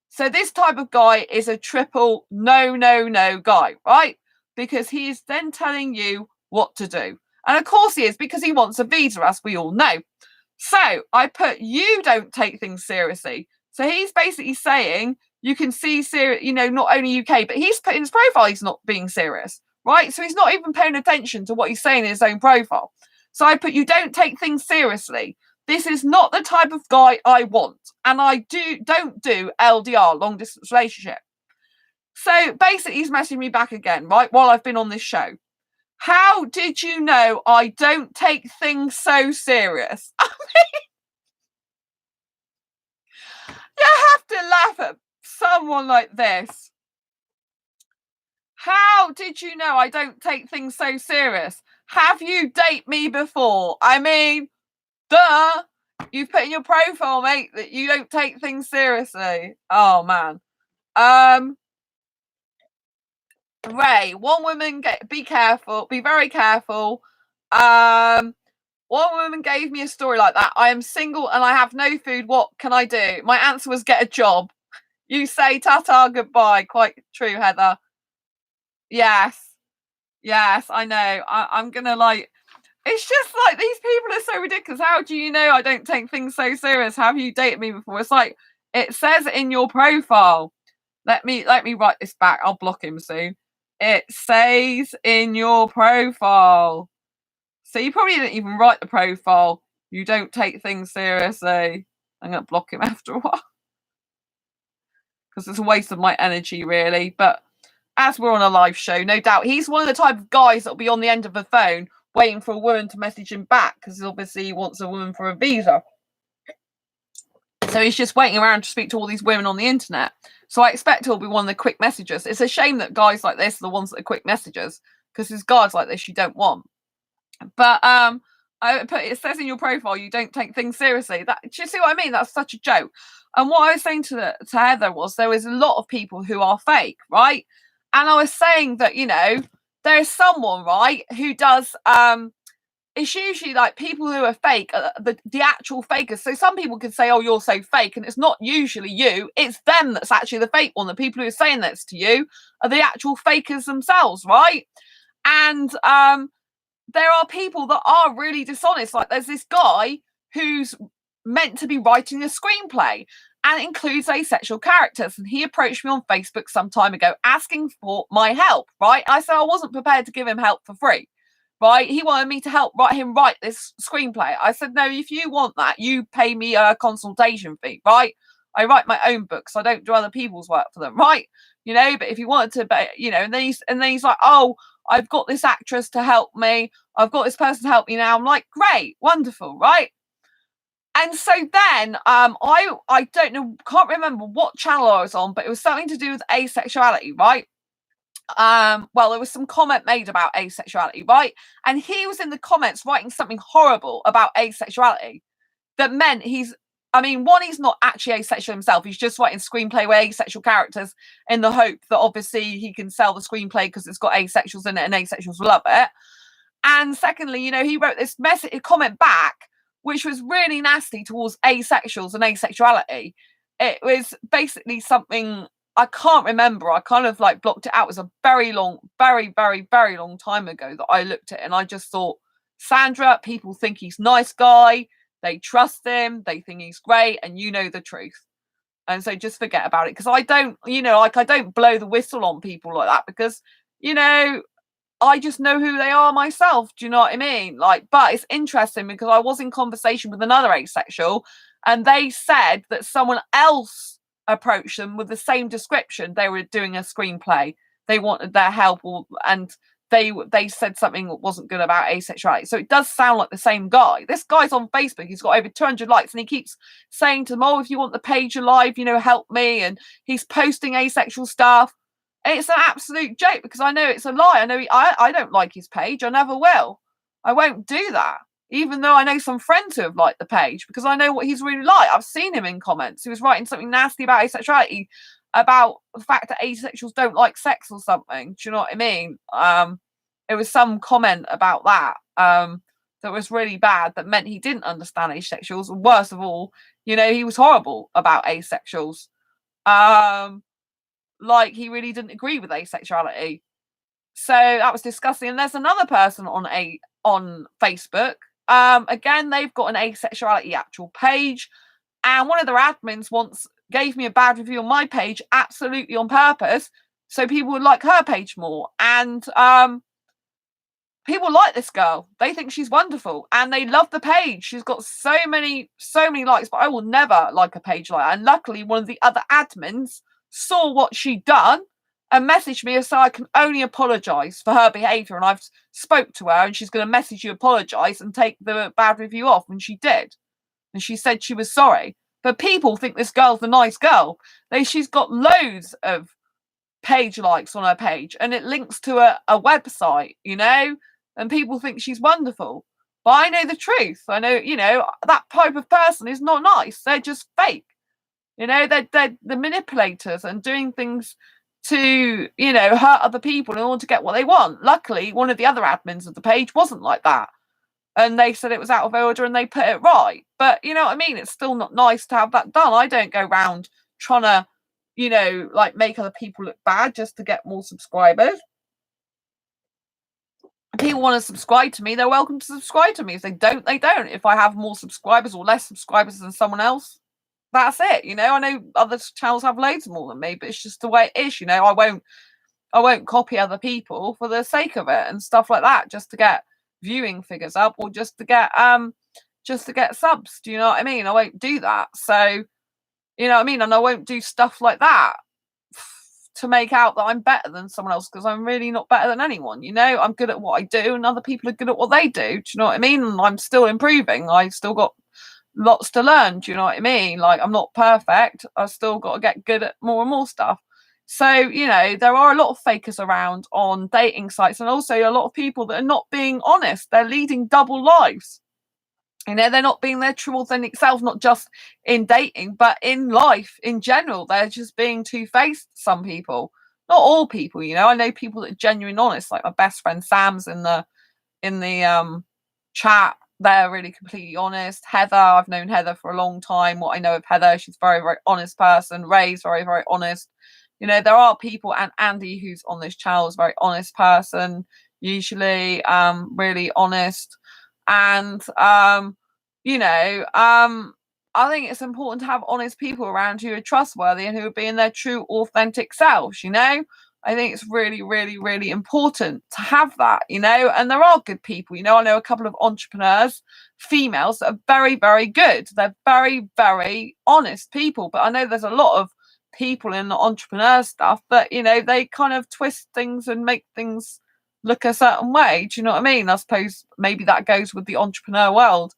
So this type of guy is a triple no guy, right? Because he is then telling you what to do. And of course he is, because he wants a visa, as we all know. So I put, you don't take things seriously. So he's basically saying you can see serious, you know, not only UK, but he's put in his profile he's not being serious, right? So he's not even paying attention to what he's saying in his own profile. So I put, you don't take things seriously. This is not the type of guy I want. And I don't do LDR, long distance relationship. So basically he's messaging me back again, right? While I've been on this show. How did you know I don't take things so serious? You have to laugh at someone like this. How did you know I don't take things so serious? Have you dated me before? I mean, duh. You've put in your profile, mate, that you don't take things seriously. Oh man. Ray, one woman be careful, be very careful. One woman gave me a story like that. I am single and I have no food. What can I do? My answer was get a job. You say ta-ta, goodbye. Quite true, Heather. Yes. Yes, I know. I'm gonna like it's just like these people are so ridiculous. How do you know I don't take things so serious? Have you dated me before? It's like it says in your profile. Let me write this back. I'll block him soon. It says in your profile. So you probably didn't even write the profile. You don't take things seriously. I'm gonna block him after a while because it's a waste of my energy, really. But as we're on a live show, no doubt he's one of the type of guys that'll be on the end of the phone waiting for a woman to message him back because obviously he wants a woman for a visa. So he's just waiting around to speak to all these women on the internet. So I expect he'll be one of the quick messengers. It's a shame that guys like this are the ones that are quick messengers because there's guys like this you don't want. But it says in your profile you don't take things seriously. That do you see what I mean? That's such a joke. And what I was saying to Heather was there is a lot of people who are fake, right? And I was saying that, you know, there's someone, right, who does it's usually like people who are fake, the actual fakers. So some people could say, oh, you're so fake. And it's not usually you. It's them that's actually the fake one. The people who are saying this to you are the actual fakers themselves, right? And there are people that are really dishonest. Like there's this guy who's meant to be writing a screenplay and includes asexual characters. And he approached me on Facebook some time ago asking for my help, right? I said I wasn't prepared to give him help for free. Right, he wanted me to help him write this screenplay. I said, no, if you want that, you pay me a consultation fee, right? I write my own books. I don't do other people's work for them, right? You know, but if you wanted to, but you know, and then he's like, oh, I've got this actress to help me. I've got this person to help me now. I'm like, great, wonderful, right? And so then I don't know, can't remember what channel I was on, but it was something to do with asexuality, right? Well, there was some comment made about asexuality, right? And he was in the comments writing something horrible about asexuality that meant he's not actually asexual himself. He's just writing screenplay with asexual characters in the hope that obviously he can sell the screenplay because it's got asexuals in it and asexuals love it. And secondly, you know, he wrote this comment back, which was really nasty towards asexuals and asexuality. It was basically something I can't remember. I kind of like blocked it out. It was a very long, very, very, very long time ago that I looked at it and I just thought, Sandra, people think he's a nice guy. They trust him. They think he's great. And you know the truth. And so just forget about it. Because I don't, you know, like I don't blow the whistle on people like that because, you know, I just know who they are myself. Do you know what I mean? Like, but it's interesting because I was in conversation with another asexual and they said that someone else approached them with the same description. They were doing a screenplay. They wanted their help and they said something that wasn't good about asexuality. So it does sound like the same guy. This guy's on Facebook. He's got over 200 likes and he keeps saying to them, oh, if you want the page alive, you know, help me. And he's posting asexual stuff. And it's an absolute joke because I know it's a lie. I know I don't like his page. I never will. I won't do that. Even though I know some friends who have liked the page because I know what he's really like. I've seen him in comments. He was writing something nasty about asexuality, about the fact that asexuals don't like sex or something. Do you know what I mean? It was some comment about that that was really bad that meant he didn't understand asexuals. And worst of all, you know, he was horrible about asexuals. Like he really didn't agree with asexuality. So that was disgusting. And there's another person on Facebook. Again, they've got an asexuality actual page, and one of their admins once gave me a bad review on my page, absolutely on purpose, so people would like her page more. And people like this girl. They think she's wonderful, and they love the page. She's got so many likes, but I will never like a page like that. And luckily, one of the other admins saw what she'd done and messaged me so I can only apologise for her behaviour. And I've spoke to her, and she's going to message you, apologise, and take the bad review off. And she did, and she said she was sorry. But people think this girl's a nice girl. She's got loads of page likes on her page, and it links to a website, and people think she's wonderful. But I know the truth. I know, that type of person is not nice. They're just fake. They're the manipulators and doing things to, hurt other people in order to get what they want. Luckily, one of the other admins of the page wasn't like that. And they said it was out of order and they put it right. But you know what I mean? It's still not nice to have that done. I don't go around trying to, make other people look bad just to get more subscribers. If people want to subscribe to me, they're welcome to subscribe to me. If they don't, they don't. If I have more subscribers or less subscribers than someone else, that's it. I know other channels have loads more than me, but it's just the way it is. I won't copy other people for the sake of it and stuff like that, just to get viewing figures up or just to get subs. Do you know what I mean? I won't do that. So, you know what I mean? And I won't do stuff like that to make out that I'm better than someone else, because I'm really not better than anyone. I'm good at what I do and other people are good at what they do. Do you know what I mean? And I'm still improving. I still got lots to learn. Do you know what I mean? Like, I'm not perfect. I've still got to get good at more and more stuff. So, there are a lot of fakers around on dating sites, and also a lot of people that are not being honest. They're leading double lives. They're not being their true authentic self, not just in dating, but in life in general. They're just being two-faced, some people. Not all people, I know people that are genuine honest, like my best friend Sam's in the chat. They're really completely honest. Heather, I've known Heather for a long time. What I know of Heather, she's a very, very honest person. Ray's very, very honest. There are people, and Andy, who's on this channel, is a very honest person, usually, really honest. And, I think it's important to have honest people around who are trustworthy and who are being their true, authentic selves, I think it's really, really, really important to have that, and there are good people, I know a couple of entrepreneurs, females, that are very, very good. They're very, very honest people, but I know there's a lot of people in the entrepreneur stuff that, they kind of twist things and make things look a certain way. Do you know what I mean? I suppose maybe that goes with the entrepreneur world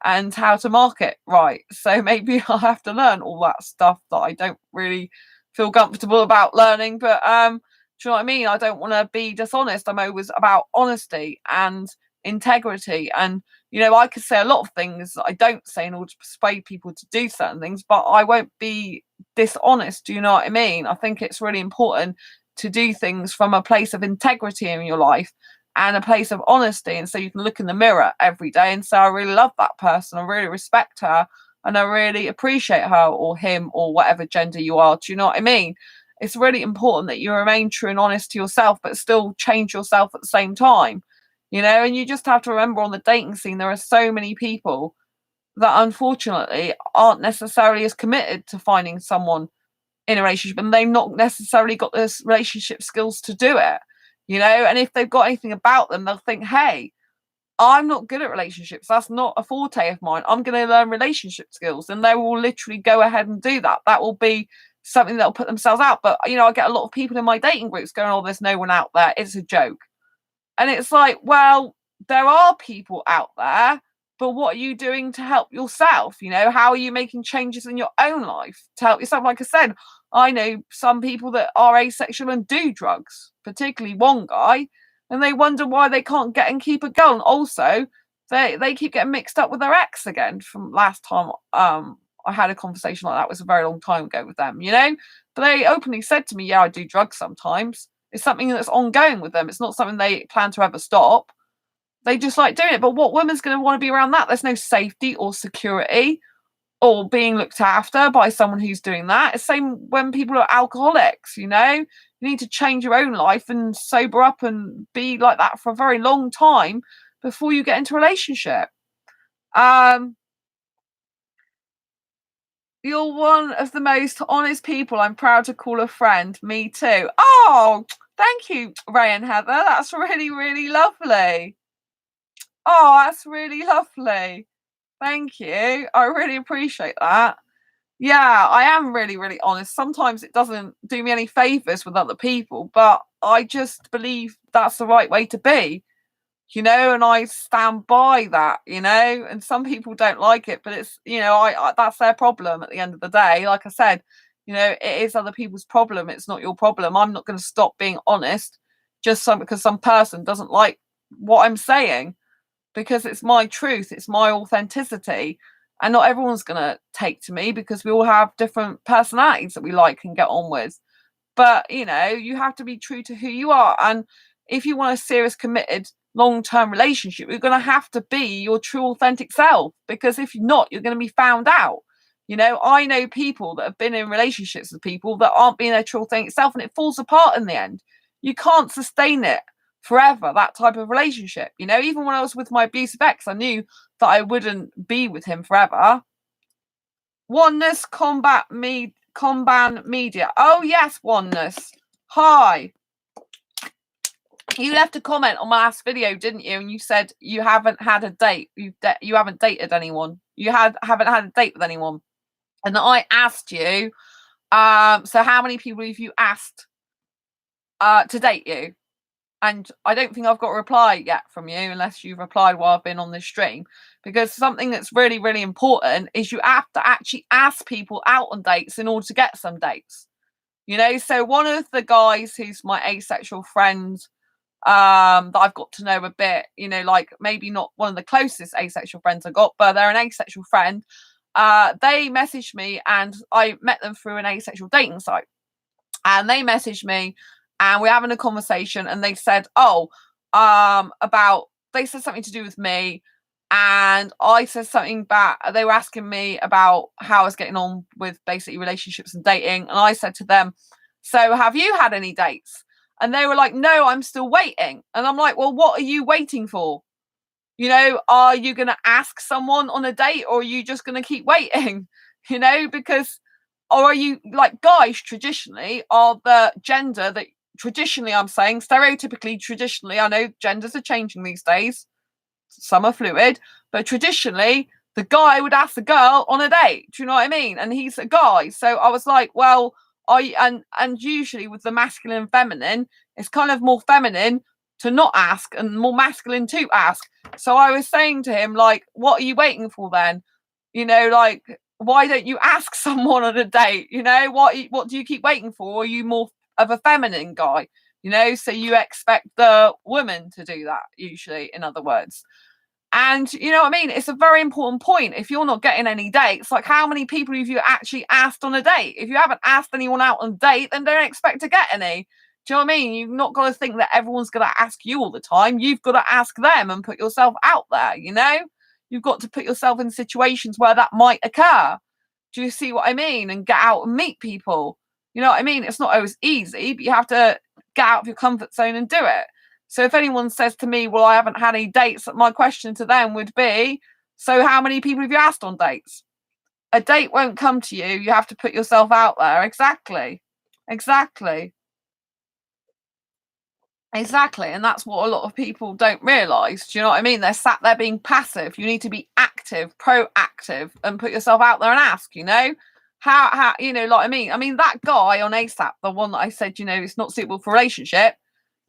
and how to market right. So maybe I'll have to learn all that stuff that I don't really feel comfortable about learning. But do you know what I mean? I don't want to be dishonest. I'm always about honesty and integrity. And, I could say a lot of things that I don't say in order to persuade people to do certain things, but I won't be dishonest. Do you know what I mean? I think it's really important to do things from a place of integrity in your life and a place of honesty. And so you can look in the mirror every day and say, I really love that person. I really respect her. And I really appreciate her or him or whatever gender you are. Do you know what I mean? It's really important that you remain true and honest to yourself, but still change yourself at the same time. And you just have to remember, on the dating scene, there are so many people that unfortunately aren't necessarily as committed to finding someone in a relationship, and they've not necessarily got this relationship skills to do it, and if they've got anything about them, they'll think, hey, I'm not good at relationships, that's not a forte of mine, I'm going to learn relationship skills, and they will literally go ahead and do that. That will be something that'll put themselves out. But I get a lot of people in my dating groups going, oh, there's no one out there, it's a joke. And it's like, well, there are people out there, but what are you doing to help yourself? How are you making changes in your own life to help yourself? Like I said, I know some people that are asexual and do drugs, particularly one guy, and they wonder why they can't get and keep a girl. And also, they keep getting mixed up with their ex again from last time. I had a conversation like that. It was a very long time ago with them, But they openly said to me, yeah, I do drugs sometimes. It's something that's ongoing with them. It's not something they plan to ever stop. They just like doing it. But what woman's going to want to be around that? There's no safety or security or being looked after by someone who's doing that. It's the same when people are alcoholics, You need to change your own life and sober up and be like that for a very long time before you get into a relationship. You're one of the most honest people I'm proud to call a friend. Me too. Oh, thank you, Ray and Heather. That's really, really lovely. Oh, that's really lovely. Thank you. I really appreciate that. Yeah, I am really, really honest. Sometimes it doesn't do me any favors with other people, but I just believe that's the right way to be, and I stand by that, and some people don't like it, but it's, I that's their problem at the end of the day. Like I said, it is other people's problem. It's not your problem. I'm not going to stop being honest because some person doesn't like what I'm saying, because it's my truth, it's my authenticity. And not everyone's going to take to me because we all have different personalities that we like and get on with. But, you have to be true to who you are. And if you want a serious, committed, long-term relationship, you're going to have to be your true, authentic self. Because if you're not, you're going to be found out. I know people that have been in relationships with people that aren't being their true, authentic self, and it falls apart in the end. You can't sustain it forever, that type of relationship. Even when I was with my abusive ex, I knew that I wouldn't be with him forever. Oneness Comban Media. Oh yes, Oneness. Hi. You left a comment on my last video, didn't you? And you said you haven't had a date. You haven't dated anyone. You haven't had a date with anyone. And I asked you, so how many people have you asked to date you? And I don't think I've got a reply yet from you, unless you've replied while I've been on this stream. Because something that's really, really important is you have to actually ask people out on dates in order to get some dates. So one of the guys who's my asexual friend, that I've got to know a bit, like maybe not one of the closest asexual friends I got, but they're an asexual friend. They messaged me, and I met them through an asexual dating site. And they messaged me, and we're having a conversation, and they said, they said something to do with me, and I said something back. They were asking me about how I was getting on with basically relationships and dating, and I said to them, so have you had any dates? And they were like, no, I'm still waiting. And I'm like, well, what are you waiting for? Are you going to ask someone on a date, or are you just going to keep waiting? Because, or are you, like, guys traditionally are the gender that traditionally, I'm saying stereotypically, traditionally, I know genders are changing these days, some are fluid, but traditionally the guy would ask the girl on a date. Do you know what I mean? And he's a guy. So I was like, well, and usually with the masculine and feminine, it's kind of more feminine to not ask and more masculine to ask. So I was saying to him, like, what are you waiting for then? Like, why don't you ask someone on a date? What do you keep waiting for? Are you more of a feminine guy? So you expect the woman to do that, usually, in other words. And you know what I mean? It's a very important point. If you're not getting any dates, like, how many people have you actually asked on a date? If you haven't asked anyone out on a date, then don't expect to get any. Do you know what I mean? You've not got to think that everyone's going to ask you all the time. You've got to ask them and put yourself out there, You've got to put yourself in situations where that might occur. Do you see what I mean? And get out and meet people. You know what I mean? It's not always easy, but you have to get out of your comfort zone and do it. So if anyone says to me, well, I haven't had any dates, my question to them would be, so how many people have you asked on dates? A date won't come to you. You have to put yourself out there. Exactly. And that's what a lot of people don't realise. Do you know what I mean? They're sat there being passive. You need to be active, proactive, and put yourself out there and ask, how like, I mean, that guy on ASAP, the one that I said, it's not suitable for a relationship,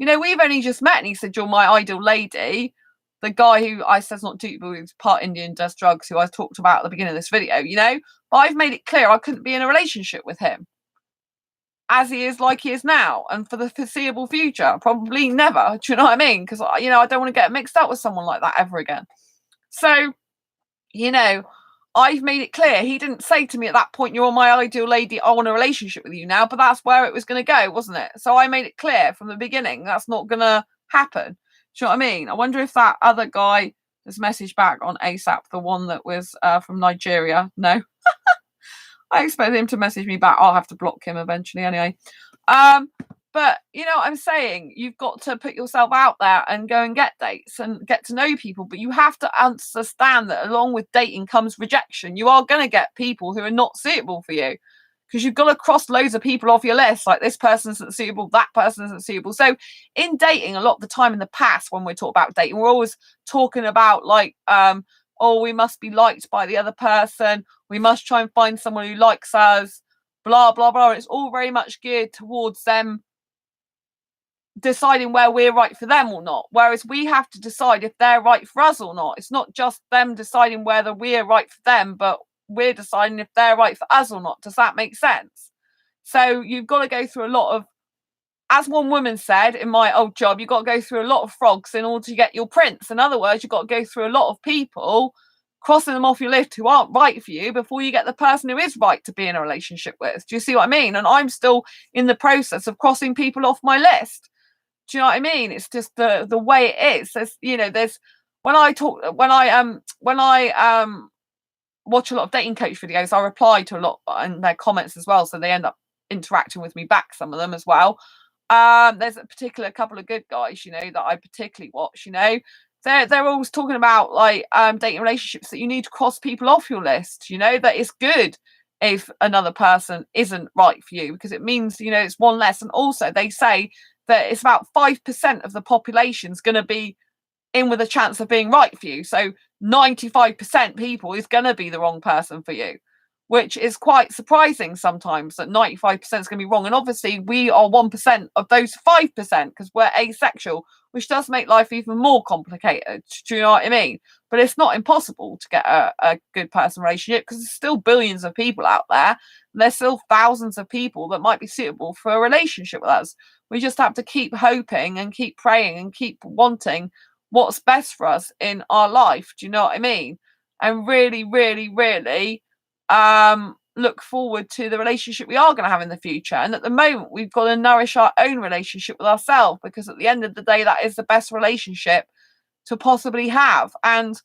we've only just met, and he said, you're my ideal lady. The guy who I said's not suitable, who's part Indian, does drugs, who I talked about at the beginning of this video, but I've made it clear I couldn't be in a relationship with him as he is, like he is now, and for the foreseeable future, probably never. Do you know what I mean? Because, I don't want to get mixed up with someone like that ever again. So, I've made it clear. He didn't say to me at that point, you're my ideal lady, I want a relationship with you now, but that's where it was going to go, wasn't it? So I made it clear from the beginning that's not going to happen. Do you know what I mean? I wonder if that other guy has messaged back on ASAP, the one that was from Nigeria. No. I expect him to message me back. I'll have to block him eventually anyway. But you know what I'm saying? You've got to put yourself out there and go and get dates and get to know people. But you have to understand that along with dating comes rejection. You are going to get people who are not suitable for you, because you've got to cross loads of people off your list. Like, this person isn't suitable, that person isn't suitable. So in dating, a lot of the time in the past, when we talk about dating, we're always talking about, like, oh, we must be liked by the other person, we must try and find someone who likes us, blah blah blah. It's all very much geared towards them deciding where we're right for them or not, whereas we have to decide if they're right for us or not. It's not just them deciding whether we're right for them, but we're deciding if they're right for us or not. Does that make sense? So you've got to go through a lot of, as one woman said in my old job, you've got to go through a lot of frogs in order to get your prince. In other words, you've got to go through a lot of people, crossing them off your list who aren't right for you before you get the person who is right to be in a relationship with. Do you see what I mean? And I'm still in the process of crossing people off my list. Do you know what I mean? It's just the way it is. There's when I watch a lot of dating coach videos, I reply to a lot in their comments as well, so they end up interacting with me back, some of them as well. There's a particular couple of good guys, that I particularly watch. They're always talking about like dating relationships, that you need to cross people off your list. That it's good if another person isn't right for you, because it means it's one less. And also they say that it's about 5% of the population's going to be in with a chance of being right for you. So 95% people is going to be the wrong person for you, which is quite surprising sometimes, that 95% is going to be wrong. And obviously we are 1% of those 5% because we're asexual, which does make life even more complicated. Do you know what I mean? But it's not impossible to get a good person relationship, because there's still billions of people out there. There's still thousands of people that might be suitable for a relationship with us. We just have to keep hoping and keep praying and keep wanting what's best for us in our life. Do you know what I mean? And really, really, really look forward to the relationship we are going to have in the future. And at the moment, we've got to nourish our own relationship with ourselves, because at the end of the day, that is the best relationship to possibly have. And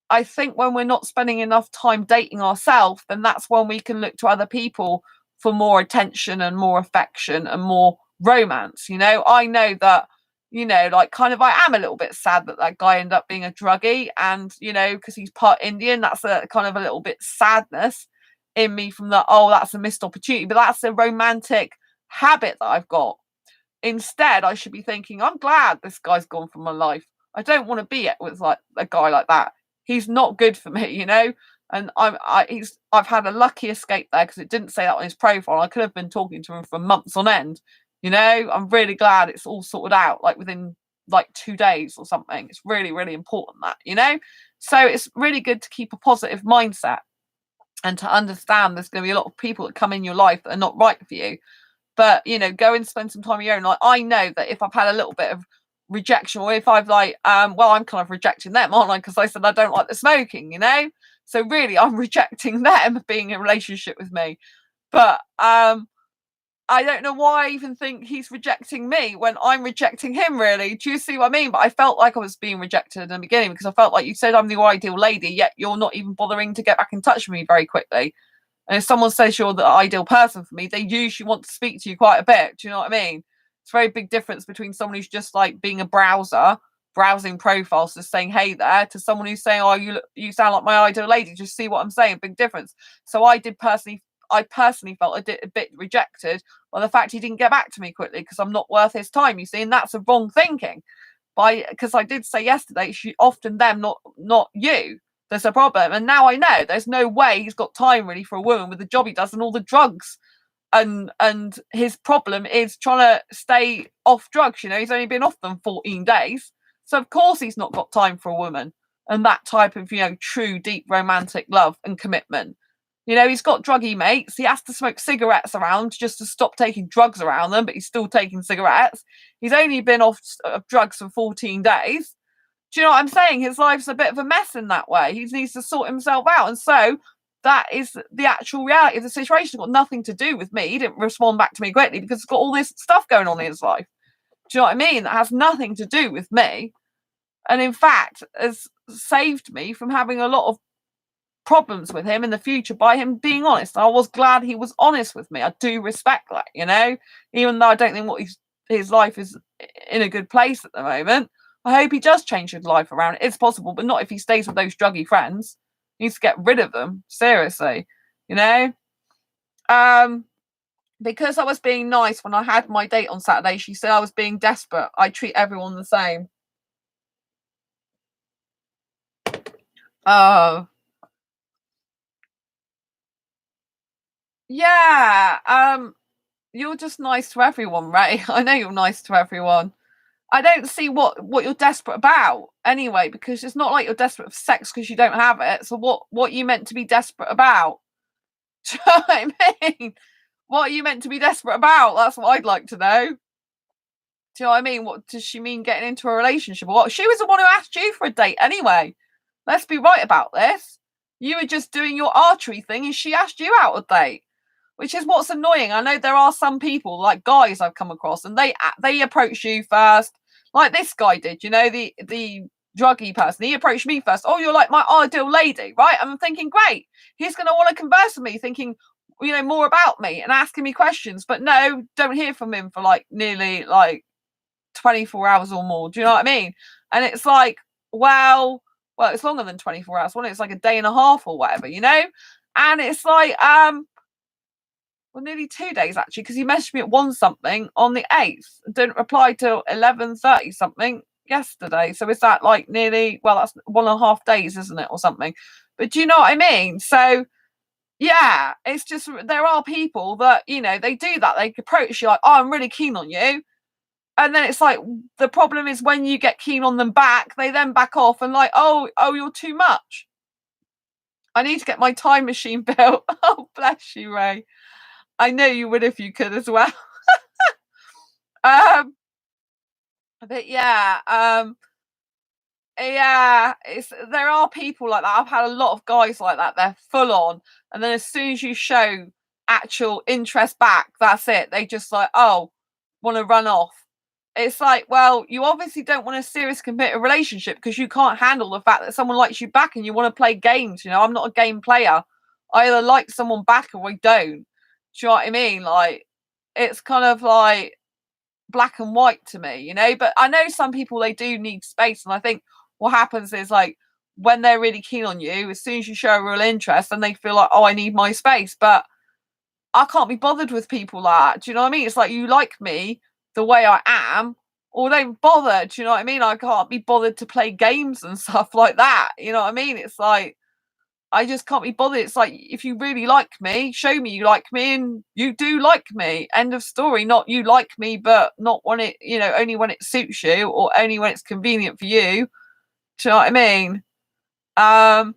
I think when we're not spending enough time dating ourselves, then that's when we can look to other people for more attention and more affection and more romance. I know that, like, kind of, I am a little bit sad that guy ended up being a druggie, and because he's part Indian, that's a kind of a little bit sadness in me from that. Oh, that's a missed opportunity. But that's a romantic habit that I've got. Instead, I should be thinking, I'm glad this guy's gone from my life. I don't want to be with like a guy like that. He's not good for me, And I've had a lucky escape there, because it didn't say that on his profile. I could have been talking to him for months on end. I'm really glad it's all sorted out, like within like 2 days or something. It's really, really important that. So it's really good to keep a positive mindset and to understand there's going to be a lot of people that come in your life that are not right for you. But go and spend some time of your own. Like, I know that if I've had a little bit of rejection, or if I've like well, I'm kind of rejecting them, aren't I? Because I said I don't like the smoking, so really I'm rejecting them being in a relationship with me. But I don't know why I even think he's rejecting me when I'm rejecting him, really. Do you see what I mean? But I felt like I was being rejected in the beginning, because I felt like you said I'm the ideal lady, yet you're not even bothering to get back in touch with me very quickly. And if someone says you're the ideal person for me, they usually want to speak to you quite a bit. Do you know what I mean? It's a very big difference between someone who's just like being a browser, browsing profiles, just saying hey there, to someone who's saying, oh, you sound like my ideal lady. Just see what I'm saying? Big difference. So I personally felt a bit rejected by the fact he didn't get back to me quickly, because I'm not worth his time, you see. And that's a wrong thinking. Because I did say yesterday, often them, not you. There's a problem. And now I know there's no way he's got time really for a woman with the job he does and all the drugs. And his problem is trying to stay off drugs. He's only been off them 14 days. So of course he's not got time for a woman and that type of, true, deep romantic love and commitment. He's got druggy mates. He has to smoke cigarettes around just to stop taking drugs around them, but he's still taking cigarettes. He's only been off drugs for 14 days. Do you know what I'm saying? His life's a bit of a mess in that way. He needs to sort himself out. And so that is the actual reality of the situation. It's got nothing to do with me. He didn't respond back to me quickly because he's got all this stuff going on in his life. Do you know what I mean? That has nothing to do with me. And in fact, has saved me from having a lot of problems with him in the future by him being honest. I was glad he was honest with me. I do respect that, even though I don't think his life is in a good place at the moment. I hope he does change his life around. It's possible, but not if he stays with those druggy friends. He needs to get rid of them. Seriously, because I was being nice when I had my date on Saturday, she said I was being desperate. I treat everyone the same. Oh, yeah. You're just nice to everyone, Ray. I know you're nice to everyone. I don't see what you're desperate about anyway, because it's not like you're desperate for sex because you don't have it. So what are you meant to be desperate about? Do you know what I mean? What are you meant to be desperate about? That's what I'd like to know. Do you know what I mean? What does she mean getting into a relationship? Or what? She was the one who asked you for a date anyway. Let's be right about this. You were just doing your archery thing and she asked you out a date. Which is what's annoying. I know there are some people, like guys I've come across, and they approach you first, like this guy did. You know, the druggy person. He approached me first. Oh, you're like my ideal lady, right? I'm thinking, great. He's going to want to converse with me, thinking, more about me and asking me questions. But no, don't hear from him for like nearly like 24 hours or more. Do you know what I mean? And it's like, well, it's longer than 24 hours. It's like a day and a half or whatever, And it's like, well, nearly 2 days actually, because he messaged me at 1 something on the 8th and didn't reply till 11:30 something yesterday. So is that like nearly, well, that's 1.5 days, isn't it, or something? But do you know what I mean? So yeah, it's just there are people that, they do that. They approach you like, oh, I'm really keen on you. And then it's like the problem is when you get keen on them back, they then back off and like, oh, you're too much. I need to get my time machine built. Oh, bless you, Ray. I know you would if you could as well. Um, but yeah, there are people like that. I've had a lot of guys like that. They're full on, and then as soon as you show actual interest back, that's it. They just like, oh, want to run off. It's like, well, you obviously don't want a serious committed relationship because you can't handle the fact that someone likes you back and you want to play games. I'm not a game player. I either like someone back or I don't. Do you know what I mean? Like, it's kind of like black and white to me, But I know some people, they do need space, and I think what happens is like when they're really keen on you, as soon as you show a real interest, and they feel like, oh, I need my space. But I can't be bothered with people like that. Do you know what I mean? It's like you like me the way I am, or don't bother. Do you know what I mean? I can't be bothered to play games and stuff like that. You know what I mean? It's like I just can't be bothered. It's like, if you really like me, show me you like me and you do like me. End of story. Not you like me, but not when it, only when it suits you or only when it's convenient for you. Do you know what I mean? Um,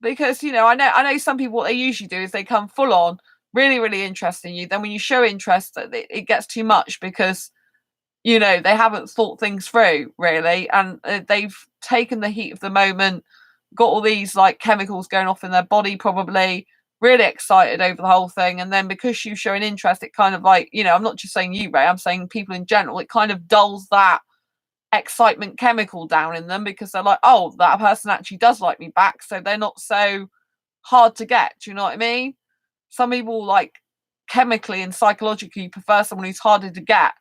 because, I know some people, what they usually do is they come full on, really, really interested in you. Then when you show interest, it gets too much because, they haven't thought things through really. And they've taken the heat of the moment, got all these like chemicals going off in their body, probably really excited over the whole thing. And then because you show an interest, it kind of like, I'm not just saying you, Ray, I'm saying people in general, it kind of dulls that excitement chemical down in them because they're like, oh, that person actually does like me back. So they're not so hard to get. Do you know what I mean? Some people like chemically and psychologically prefer someone who's harder to get.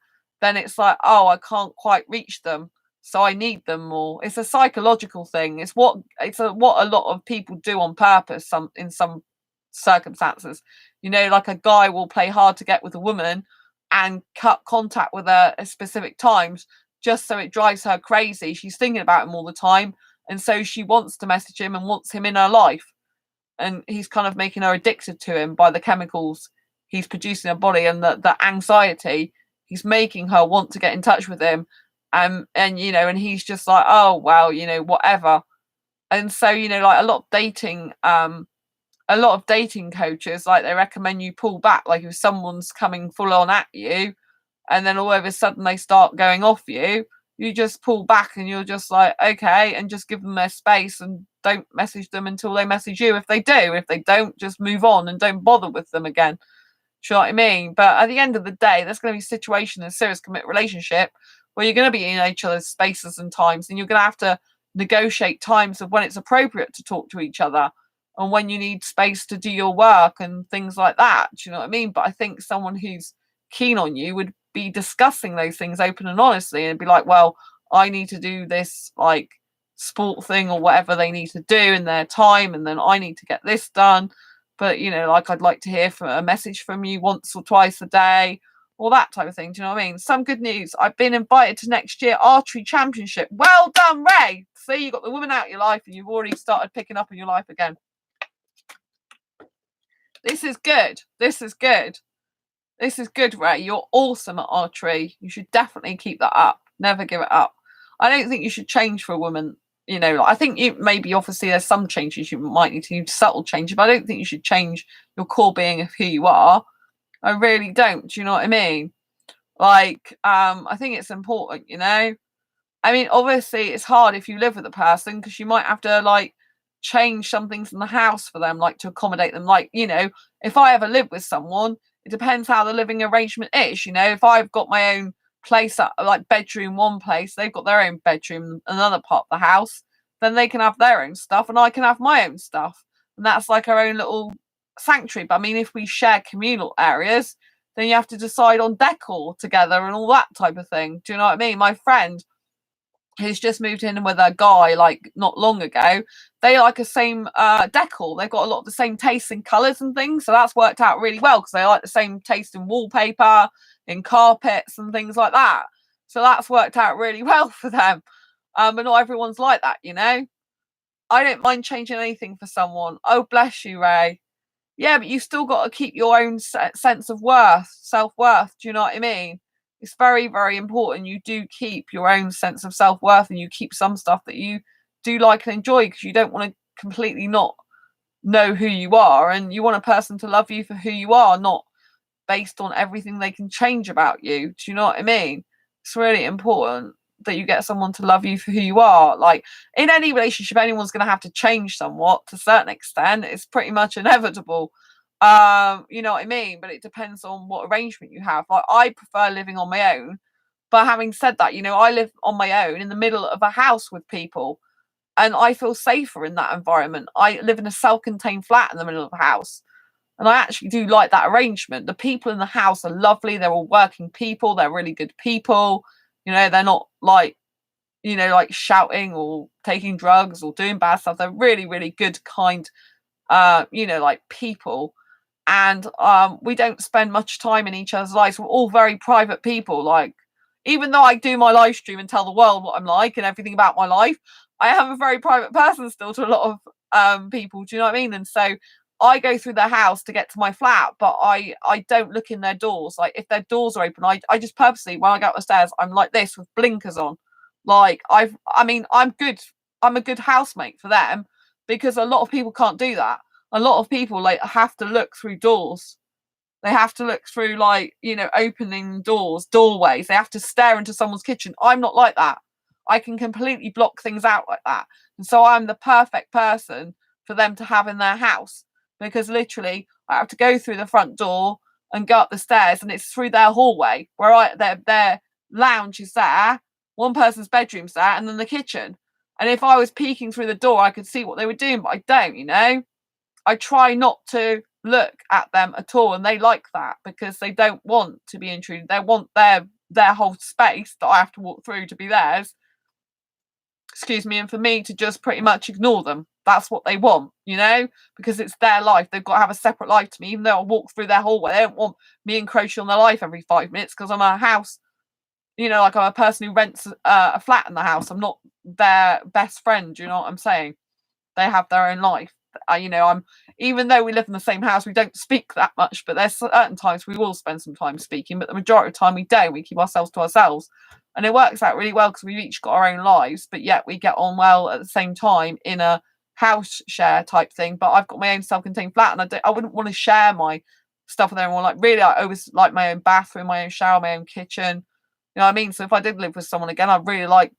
Then it's like, oh, I can't quite reach them, so I need them more. It's a psychological thing. What a lot of people do on purpose. In some circumstances, like a guy will play hard to get with a woman and cut contact with her at specific times just so it drives her crazy. She's thinking about him all the time, and so she wants to message him and wants him in her life. And he's kind of making her addicted to him by the chemicals he's producing in her body and the anxiety. He's making her want to get in touch with him. And he's just like, oh well, whatever. And so, like a lot of dating coaches, like, they recommend you pull back. Like, if someone's coming full on at you and then all of a sudden they start going off you, you just pull back and you're just like, okay, and just give them their space and don't message them until they message you. If they do, if they don't, just move on and don't bother with them again. Do you know what I mean? But at the end of the day, there's going to be a situation in a serious commit relationship where you're going to be in each other's spaces and times, and you're going to have to negotiate times of when it's appropriate to talk to each other and when you need space to do your work and things like that. Do you know what I mean? But I think someone who's keen on you would be discussing those things open and honestly and be like, well, I need to do this like sport thing or whatever they need to do in their time, and then I need to get this done. But like, I'd like to hear from a message from you once or twice a day, or that type of thing. Do you know what I mean? Some good news. I've been invited to next year archery championship. Well done, Ray. See, you got the woman out of your life and you've already started picking up in your life again. This is good. This is good. This is good, Ray. You're awesome at archery. You should definitely keep that up. Never give it up. I don't think you should change for a woman. You know, I think you maybe obviously there's some changes you might need to subtle changes, but I don't think you should change your core being of who you are. I really don't. Do you know what I mean? Like, I think it's important, you know. I mean, obviously it's hard if you live with a person because you might have to like change some things in the house for them, like to accommodate them. Like, you know, if I ever live with someone, it depends how the living arrangement is. You know, if I've got my own place, like bedroom one place, they've got their own bedroom, another part of the house, then they can have their own stuff and I can have my own stuff. And that's like our own little sanctuary. But I mean, if we share communal areas, then you have to decide on decor together and all that type of thing. Do you know what I mean? My friend who's just moved in with a guy like not long ago, they like the same decor. They've got a lot of the same taste in colours and things, so that's worked out really well because they like the same taste in wallpaper, in carpets and things like that. So that's worked out really well for them. But not everyone's like that, you know. I don't mind changing anything for someone. Oh, bless you, Ray. Yeah, but you still got to keep your own sense of worth, self-worth. Do you know what I mean? It's very, very important you do keep your own sense of self-worth and you keep some stuff that you do like and enjoy because you don't want to completely not know who you are, and you want a person to love you for who you are, not based on everything they can change about you. Do you know what I mean? It's really important that you get someone to love you for who you are. Like in any relationship, anyone's going to have to change somewhat to a certain extent. It's pretty much inevitable. You know what I mean? But it depends on what arrangement you have. Like I prefer living on my own. But having said that, you know, I live on my own in the middle of a house with people and I feel safer in that environment. I live in a self-contained flat in the middle of a house. And I actually do like that arrangement. The people in the house are lovely. They're all working people. They're really good people. You know, they're not like, you know, like shouting or taking drugs or doing bad stuff. They're really, really good, kind, you know, like people. And we don't spend much time in each other's lives. We're all very private people. Like, even though I do my live stream and tell the world what I'm like and everything about my life, I am a very private person still to a lot of people. Do you know what I mean? And so I go through their house to get to my flat, but I don't look in their doors. Like if their doors are open, I just purposely, when I go up the stairs, I'm like this with blinkers on. Like I mean, I'm good. I'm a good housemate for them because a lot of people can't do that. A lot of people like have to look through doors. They have to look through like, you know, opening doors, doorways. They have to stare into someone's kitchen. I'm not like that. I can completely block things out like that. And so I'm the perfect person for them to have in their house because literally I have to go through the front door and go up the stairs and it's through their hallway where their lounge is there, one person's bedroom's there, and then the kitchen. And if I was peeking through the door, I could see what they were doing, but I don't, you know. I try not to look at them at all, and they like that because they don't want to be intruded. They want their whole space that I have to walk through to be theirs. Excuse me, and for me to just pretty much ignore them. That's what they want, you know, because it's their life. They've got to have a separate life to me, even though I walk through their hallway. They don't want me encroaching on their life every 5 minutes because I'm a house, you know, like I'm a person who rents a flat in the house. I'm not their best friend. You know what I'm saying? They have their own life. You know, even though we live in the same house, we don't speak that much, but there's certain times we will spend some time speaking, but the majority of the time we don't. We keep ourselves to ourselves, and it works out really well because we've each got our own lives, but yet we get on well at the same time in a house share type thing. But I've got my own self-contained flat, and I wouldn't want to share my stuff with everyone. Like really, I always like my own bathroom, my own shower, my own kitchen. You know what I mean? So if I did live with someone again, I'd really like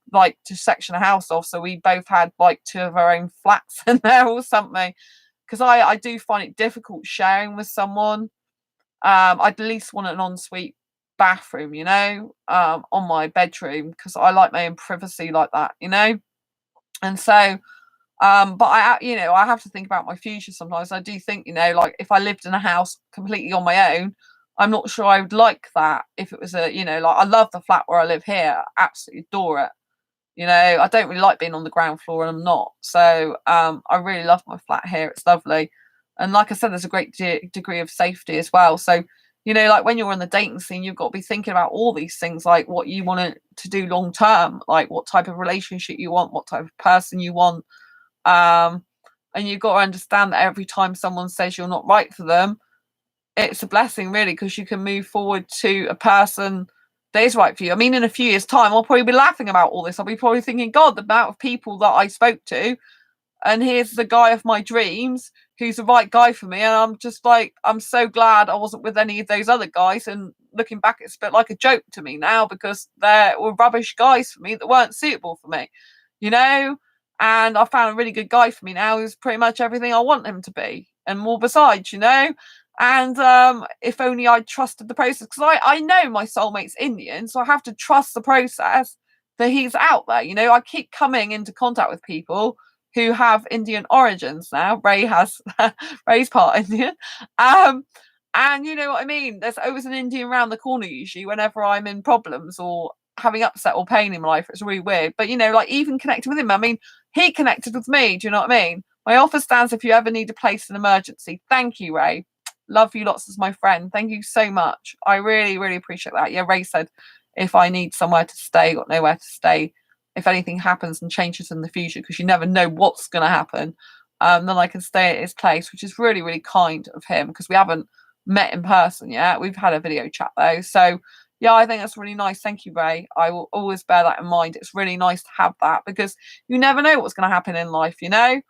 to section a house off so we both had like 2 of our own flats in there or something. Because I do find it difficult sharing with someone. I'd at least want an ensuite bathroom, you know, on my bedroom because I like my own privacy like that, you know. And so, but you know, I have to think about my future sometimes. I do think, you know, like if I lived in a house completely on my own, I'm not sure I would like that if it was you know, like I love the flat where I live here. I absolutely adore it. You know, I don't really like being on the ground floor and I'm not. So I really love my flat here. It's lovely. And like I said, there's a great degree of safety as well. So, you know, like when you're on the dating scene, you've got to be thinking about all these things, like what you want to do long term, like what type of relationship you want, what type of person you want. And you've got to understand that every time someone says you're not right for them, it's a blessing, really, because you can move forward to a person that is right for you. I mean, in a few years' time, I'll probably be laughing about all this. I'll be probably thinking, God, the amount of people that I spoke to, and here's the guy of my dreams who's the right guy for me. And I'm just like, I'm so glad I wasn't with any of those other guys. And looking back, it's a bit like a joke to me now, because they were rubbish guys for me that weren't suitable for me, you know? And I found a really good guy for me now who's pretty much everything I want him to be and more besides, you know? And if only I trusted the process, because I know my soulmate's Indian, so I have to trust the process that he's out there. You know, I keep coming into contact with people who have Indian origins now. Ray's part Indian. And you know what I mean? There's always an Indian around the corner usually whenever I'm in problems or having upset or pain in my life. It's really weird. But you know, like even connecting with him, I mean, he connected with me. Do you know what I mean? My offer stands if you ever need a place in emergency. Thank you, Ray. Love you lots as my friend. Thank you so much. I really, really appreciate that. Yeah, Ray said if I need somewhere to stay, got nowhere to stay, if anything happens and changes in the future, because you never know what's going to happen, then I can stay at his place, which is really, really kind of him, because we haven't met in person yet. We've had a video chat though. So yeah, I think that's really nice. Thank you, Ray. I will always bear that in mind. It's really nice to have that, because you never know what's going to happen in life, you know?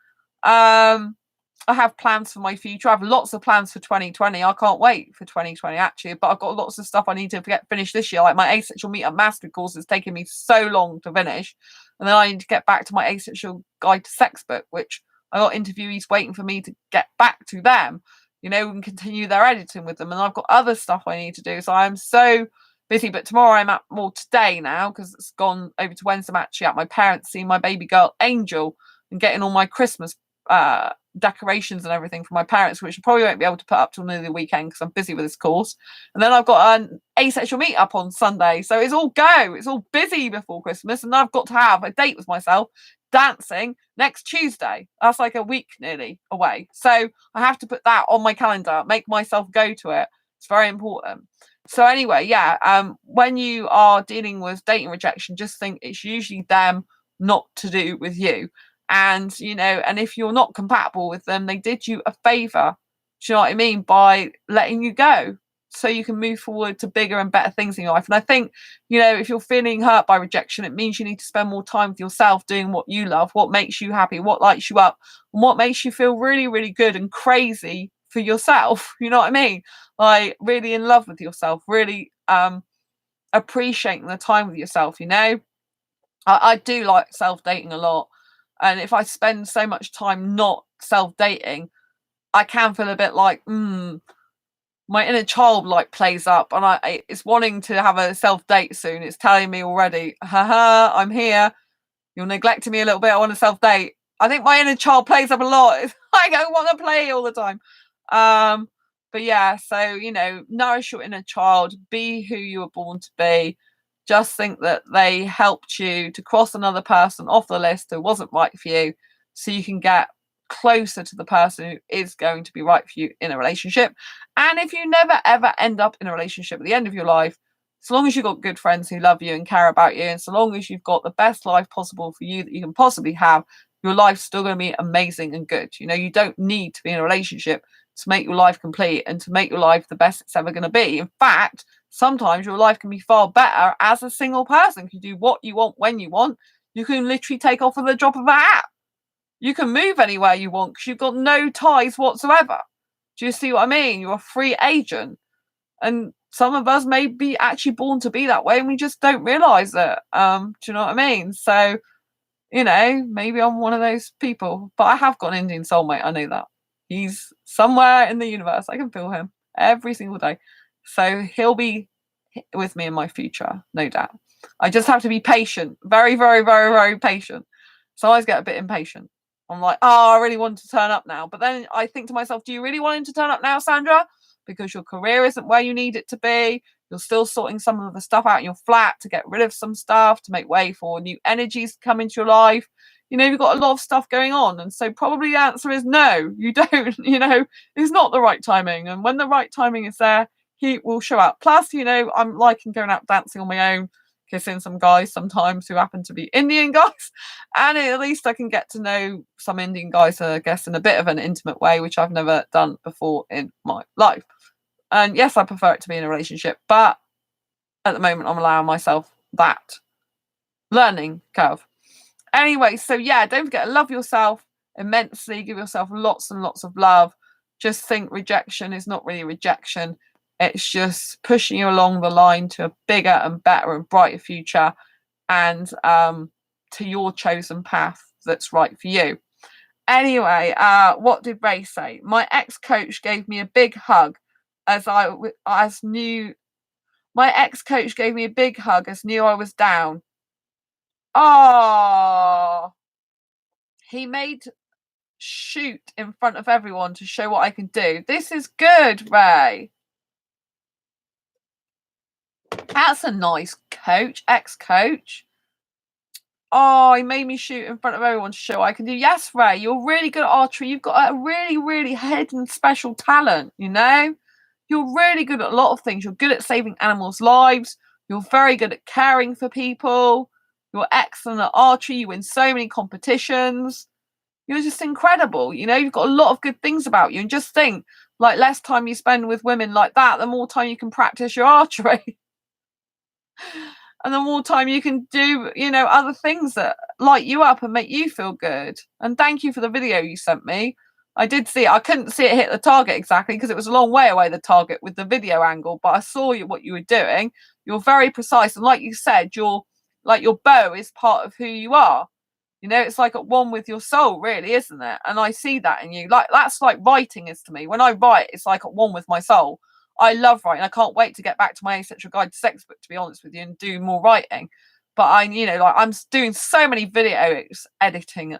I have plans for my future. I have lots of plans for 2020. I can't wait for 2020 actually, but I've got lots of stuff I need to get finished this year. Like my asexual meetup mastery course is taking me so long to finish. And then I need to get back to my asexual guide to sex book, which I got interviewees waiting for me to get back to them, you know, and continue their editing with them. And I've got other stuff I need to do. So I'm so busy, but tomorrow I'm at, well, today now, because it's gone over to Wednesday, I'm actually at my parents seeing my baby girl Angel and getting all my Christmas decorations and everything for my parents, which I probably won't be able to put up till nearly the weekend because I'm busy with this course. And then I've got an asexual meetup on Sunday, so it's all busy before Christmas. And I've got to have a date with myself dancing next Tuesday. That's like a week nearly away, so I have to put that on my calendar, make myself go to it. It's very important. So anyway, yeah, when you are dealing with dating rejection, just think it's usually them, not to do with you. And you know, and if you're not compatible with them, they did you a favor, do you know what I mean, by letting you go so you can move forward to bigger and better things in your life. And I think, you know, if you're feeling hurt by rejection, it means you need to spend more time with yourself, doing what you love, what makes you happy, what lights you up, and what makes you feel really, really good and crazy for yourself. You know what I mean? Like really in love with yourself, really appreciating the time with yourself, you know. I do like self-dating a lot. And if I spend so much time not self-dating, I can feel a bit like, my inner child like plays up, and it's wanting to have a self-date soon. It's telling me already, haha, I'm here. You're neglecting me a little bit. I want to self-date. I think my inner child plays up a lot. It's like I want to play all the time. But yeah, so you know, nourish your inner child. Be who you were born to be. Just think that they helped you to cross another person off the list who wasn't right for you, so you can get closer to the person who is going to be right for you in a relationship. And if you never ever end up in a relationship at the end of your life, so long as you've got good friends who love you and care about you, and so long as you've got the best life possible for you that you can possibly have, your life's still going to be amazing and good. You know, you don't need to be in a relationship to make your life complete and to make your life the best it's ever going to be. In fact, sometimes your life can be far better as a single person. You can do what you want when you want. You can literally take off with a drop of a hat. You can move anywhere you want because you've got no ties whatsoever. Do you see what I mean? You're a free agent. And some of us may be actually born to be that way and we just don't realise it. Do you know what I mean? So, you know, maybe I'm one of those people. But I have got an Indian soulmate. I know that. He's somewhere in the universe. I can feel him every single day. So he'll be with me in my future, no doubt. I just have to be patient. Very, very, very, very patient. So I always get a bit impatient. I'm like, oh, I really want to turn up now. But then I think to myself, do you really want him to turn up now, Sandra? Because your career isn't where you need it to be. You're still sorting some of the stuff out in your flat to get rid of some stuff, to make way for new energies to come into your life. You know, you've got a lot of stuff going on. And so probably the answer is no, you don't. You know, it's not the right timing. And when the right timing is there, he will show up. Plus, I'm liking going out dancing on my own, kissing some guys sometimes who happen to be Indian guys. And at least I can get to know some Indian guys, I guess, in a bit of an intimate way, which I've never done before in my life. And yes, I prefer it to be in a relationship, but at the moment I'm allowing myself that learning curve. Anyway, so yeah, don't forget to love yourself immensely. Give yourself lots and lots of love. Just think rejection is not really rejection. It's just pushing you along the line to a bigger and better and brighter future, and to your chosen path that's right for you. Anyway, what did Ray say? My ex-coach gave me a big hug as knew my ex-coach gave me a big hug as knew I was down. Oh, he made shoot in front of everyone to show what I can do. This is good, Ray. That's a nice coach, ex-coach. Oh, he made me shoot in front of everyone to show what I can do. Yes, Ray, you're really good at archery. You've got a really, really hidden special talent, You're really good at a lot of things. You're good at saving animals' lives. You're very good at caring for people. You're excellent at archery. You win so many competitions. You're just incredible. You've got a lot of good things about you. And just think, like, less time you spend with women like that, the more time you can practice your archery. And the more time you can do, other things that light you up and make you feel good. And thank you for the video you sent me. I did see it. I couldn't see it hit the target exactly because it was a long way away, the target, with the video angle, but I saw what you were doing. You're very precise. And like you said, your bow is part of who you are. It's like at one with your soul, really, isn't it? And I see that in you. Like, that's like writing is to me. When I write, it's like at one with my soul. I love writing. I can't wait to get back to my Asexual Guide to Sex book, to be honest with you, and do more writing. But I'm doing so many videos editing,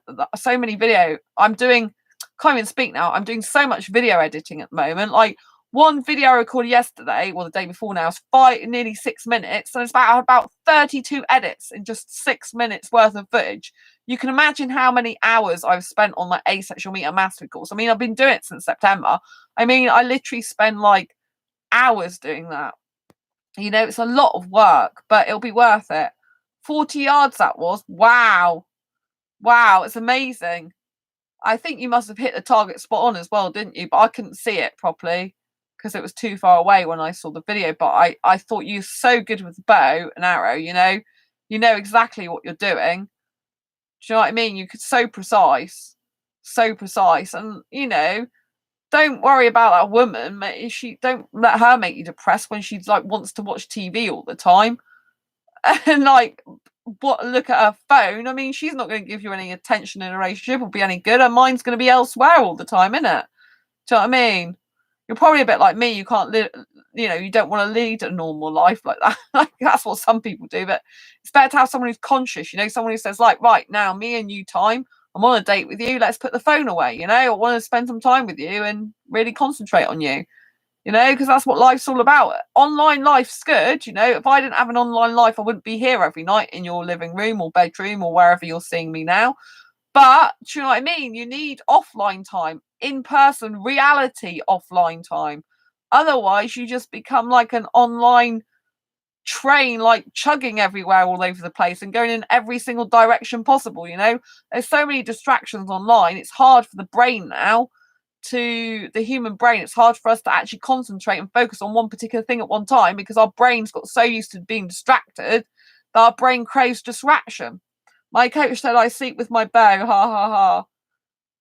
can't even speak now. I'm doing so much video editing at the moment. Like, one video I recorded yesterday, the day before now, is nearly 6 minutes, and it's about 32 edits in just 6 minutes worth of footage. You can imagine how many hours I've spent on my asexual meter mastery course. I've been doing it since September. I literally spend like hours doing that. It's a lot of work, but it'll be worth it. 40 yards that was. Wow, it's amazing. I think you must have hit the target spot on as well, didn't you? But I couldn't see it properly because it was too far away when I saw the video. But I thought you were so good with the bow and arrow, you know exactly what you're doing. Do you know what I mean? You're so precise. And, don't worry about that woman. Don't let her make you depressed when she's like wants to watch TV all the time. And like, look at her phone. She's not going to give you any attention in a relationship or be any good. Her mind's going to be elsewhere all the time, isn't it? Do you know what I mean? You're probably a bit like me. You can't live, you don't want to lead a normal life like that. Like, that's what some people do. But it's better to have someone who's conscious, someone who says, like, right now, me and you time, I'm on a date with you. Let's put the phone away, I want to spend some time with you and really concentrate on you, because that's what life's all about. Online life's good. If I didn't have an online life, I wouldn't be here every night in your living room or bedroom or wherever you're seeing me now. But do you know what I mean? You need offline time, in-person reality offline time. Otherwise, you just become like an online train, like chugging everywhere all over the place and going in every single direction possible. There's so many distractions online. It's hard for the brain now, to the human brain. It's hard for us to actually concentrate and focus on one particular thing at one time because our brains got so used to being distracted that our brain craves distraction. My coach said I sleep with my bow. Ha ha ha.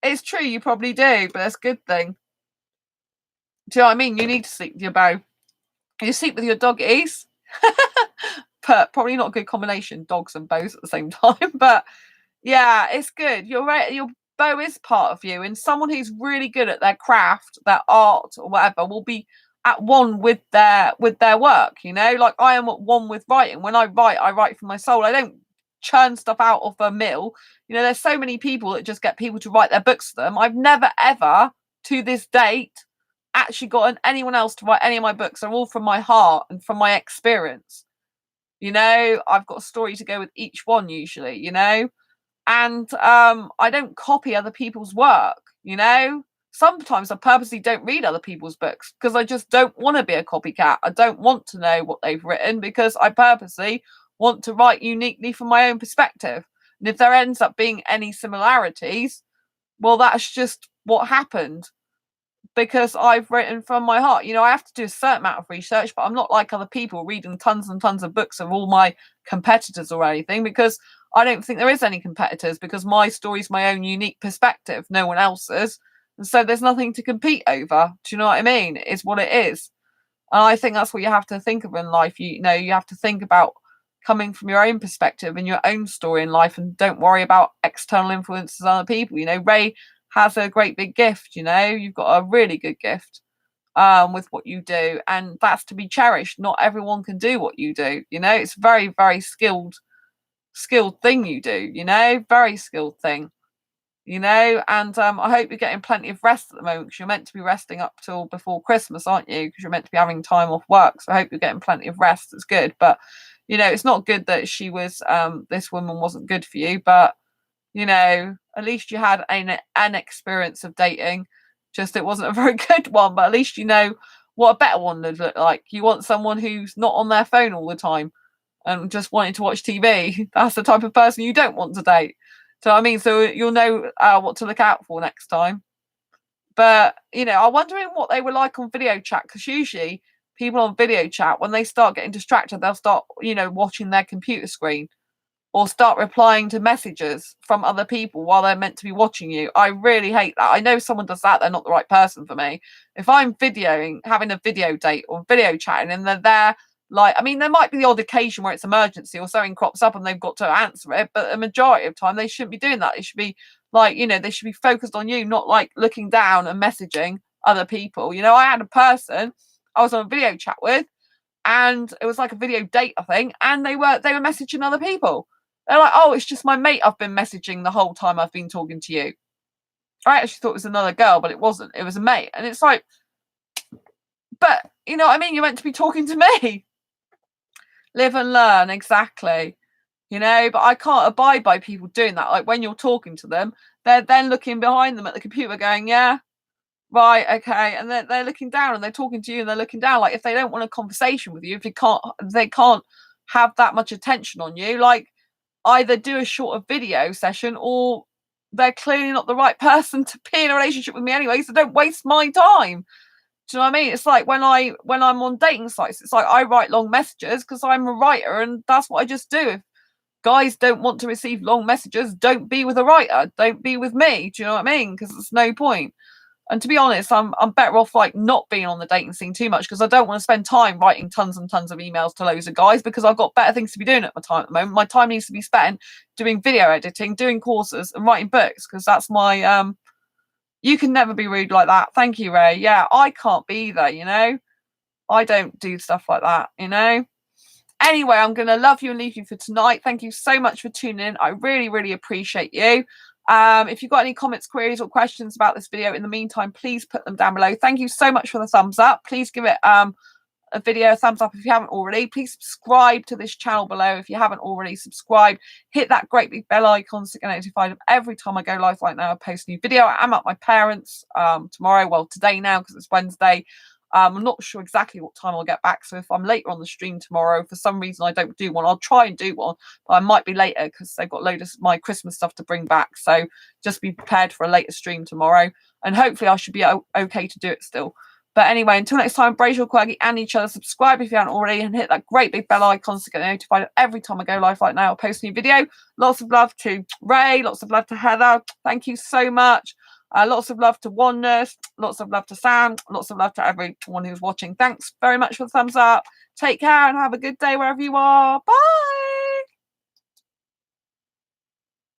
It's true, you probably do, but that's a good thing. Do you know what I mean? You need to sleep with your bow. You sleep with your doggies. But probably not a good combination, dogs and bows at the same time. But yeah, it's good. You're right. Your bow is part of you, and someone who's really good at their craft, their art, or whatever, will be at one with their work. Like I am at one with writing. When I write from my soul. I don't churn stuff out of a mill. There's so many people that just get people to write their books for them. I've never ever, to this date, actually gotten anyone else to write any of my books. They're all from my heart and from my experience. I've got a story to go with each one usually, and I don't copy other people's work, sometimes I purposely don't read other people's books because I just don't want to be a copycat. I don't want to know what they've written because I purposely want to write uniquely from my own perspective. And if there ends up being any similarities, well, that's just what happened because I've written from my heart. You know, I have to do a certain amount of research, but I'm not like other people reading tons and tons of books of all my competitors or anything, because I don't think there is any competitors, because my story is my own unique perspective, no one else's. And so there's nothing to compete over. Do you know what I mean? It's what it is. And I think that's what you have to think of in life. You know, you have to think about coming from your own perspective and your own story in life, and don't worry about external influences on other people. You know, Ray has a great big gift. You know, you've got a really good gift with what you do, and that's to be cherished. Not everyone can do what you do. You know, it's very, very skilled thing you do. You know, very skilled thing. You know, and I hope you're getting plenty of rest at the moment, because you're meant to be resting up till before Christmas, aren't you? Because you're meant to be having time off work. So I hope you're getting plenty of rest. It's good. But, you know, it's not good that she was, this woman wasn't good for you. But, you know, at least you had an experience of dating. Just it wasn't a very good one. But at least you know what a better one would look like. You want someone who's not on their phone all the time and just wanting to watch TV. That's the type of person you don't want to date. So I mean, so you'll know what to look out for next time. But, you know, I'm wondering what they were like on video chat, because usually people on video chat, when they start getting distracted, they'll start, you know, watching their computer screen or start replying to messages from other people while they're meant to be watching you. I really hate that. I know someone does that, they're not the right person for me. If I'm videoing, having a video date or video chatting, and they're there, like, I mean, there might be the odd occasion where it's emergency or something crops up and they've got to answer it, but the majority of time they shouldn't be doing that. They should be like, you know, they should be focused on you, not like looking down and messaging other people. You know, I had a person I was on a video chat with, and it was like a video date, I think, and they were messaging other people. They're like, oh, it's just my mate I've been messaging the whole time I've been talking to you. I actually thought it was another girl, but it wasn't. It was a mate. And it's like, but, you know what I mean? You're meant to be talking to me. Live and learn, exactly. You know, but I can't abide by people doing that. Like, when you're talking to them, they're then looking behind them at the computer going, yeah, right, okay. And they're looking down and they're talking to you and they're looking down. Like, if they don't want a conversation with you, if they can't have that much attention on you, like, either do a shorter video session, or they're clearly not the right person to be in a relationship with me anyway, so don't waste my time. Do you know what I mean? It's like when I'm on dating sites, it's like I write long messages because I'm a writer, and that's what I just do. If guys don't want to receive long messages, don't be with a writer. Don't be with me. Do you know what I mean? Because there's no point. And to be honest, I'm better off like not being on the dating scene too much, because I don't want to spend time writing tons and tons of emails to loads of guys, because I've got better things to be doing at the moment. My time needs to be spent doing video editing, doing courses, and writing books, because that's my you can never be rude like that. Thank you, Ray. Yeah, I can't be either, you know. I don't do stuff like that, you know. Anyway, I'm going to love you and leave you for tonight. Thank you so much for tuning in. I really, really appreciate you. If you've got any comments, queries, or questions about this video in the meantime, please put them down below. Thank you so much for the thumbs up. Please give it a video a thumbs up if you haven't already. Please subscribe to this channel below if you haven't already subscribed. Hit that great big bell icon to get notified of every time I go live. Like now, I post a new video. I'm at my parents' tomorrow. Well, today now, because it's Wednesday. I'm not sure exactly what time I'll get back, so if I'm later on the stream tomorrow, for some reason I don't do one, I'll try and do one, but I might be later because they've got loads of my Christmas stuff to bring back. So just be prepared for a later stream tomorrow, and hopefully I should be okay to do it still. But anyway, until next time, brace your quirky and each other. Subscribe if you haven't already, and hit that great big bell icon to get notified every time I go live. Like now, I'll post a new video. Lots of love to Ray, lots of love to Heather. Thank you so much. Lots of love to Oneness, lots of love to Sam, lots of love to everyone who's watching. Thanks very much for the thumbs up. Take care and have a good day wherever you are. Bye.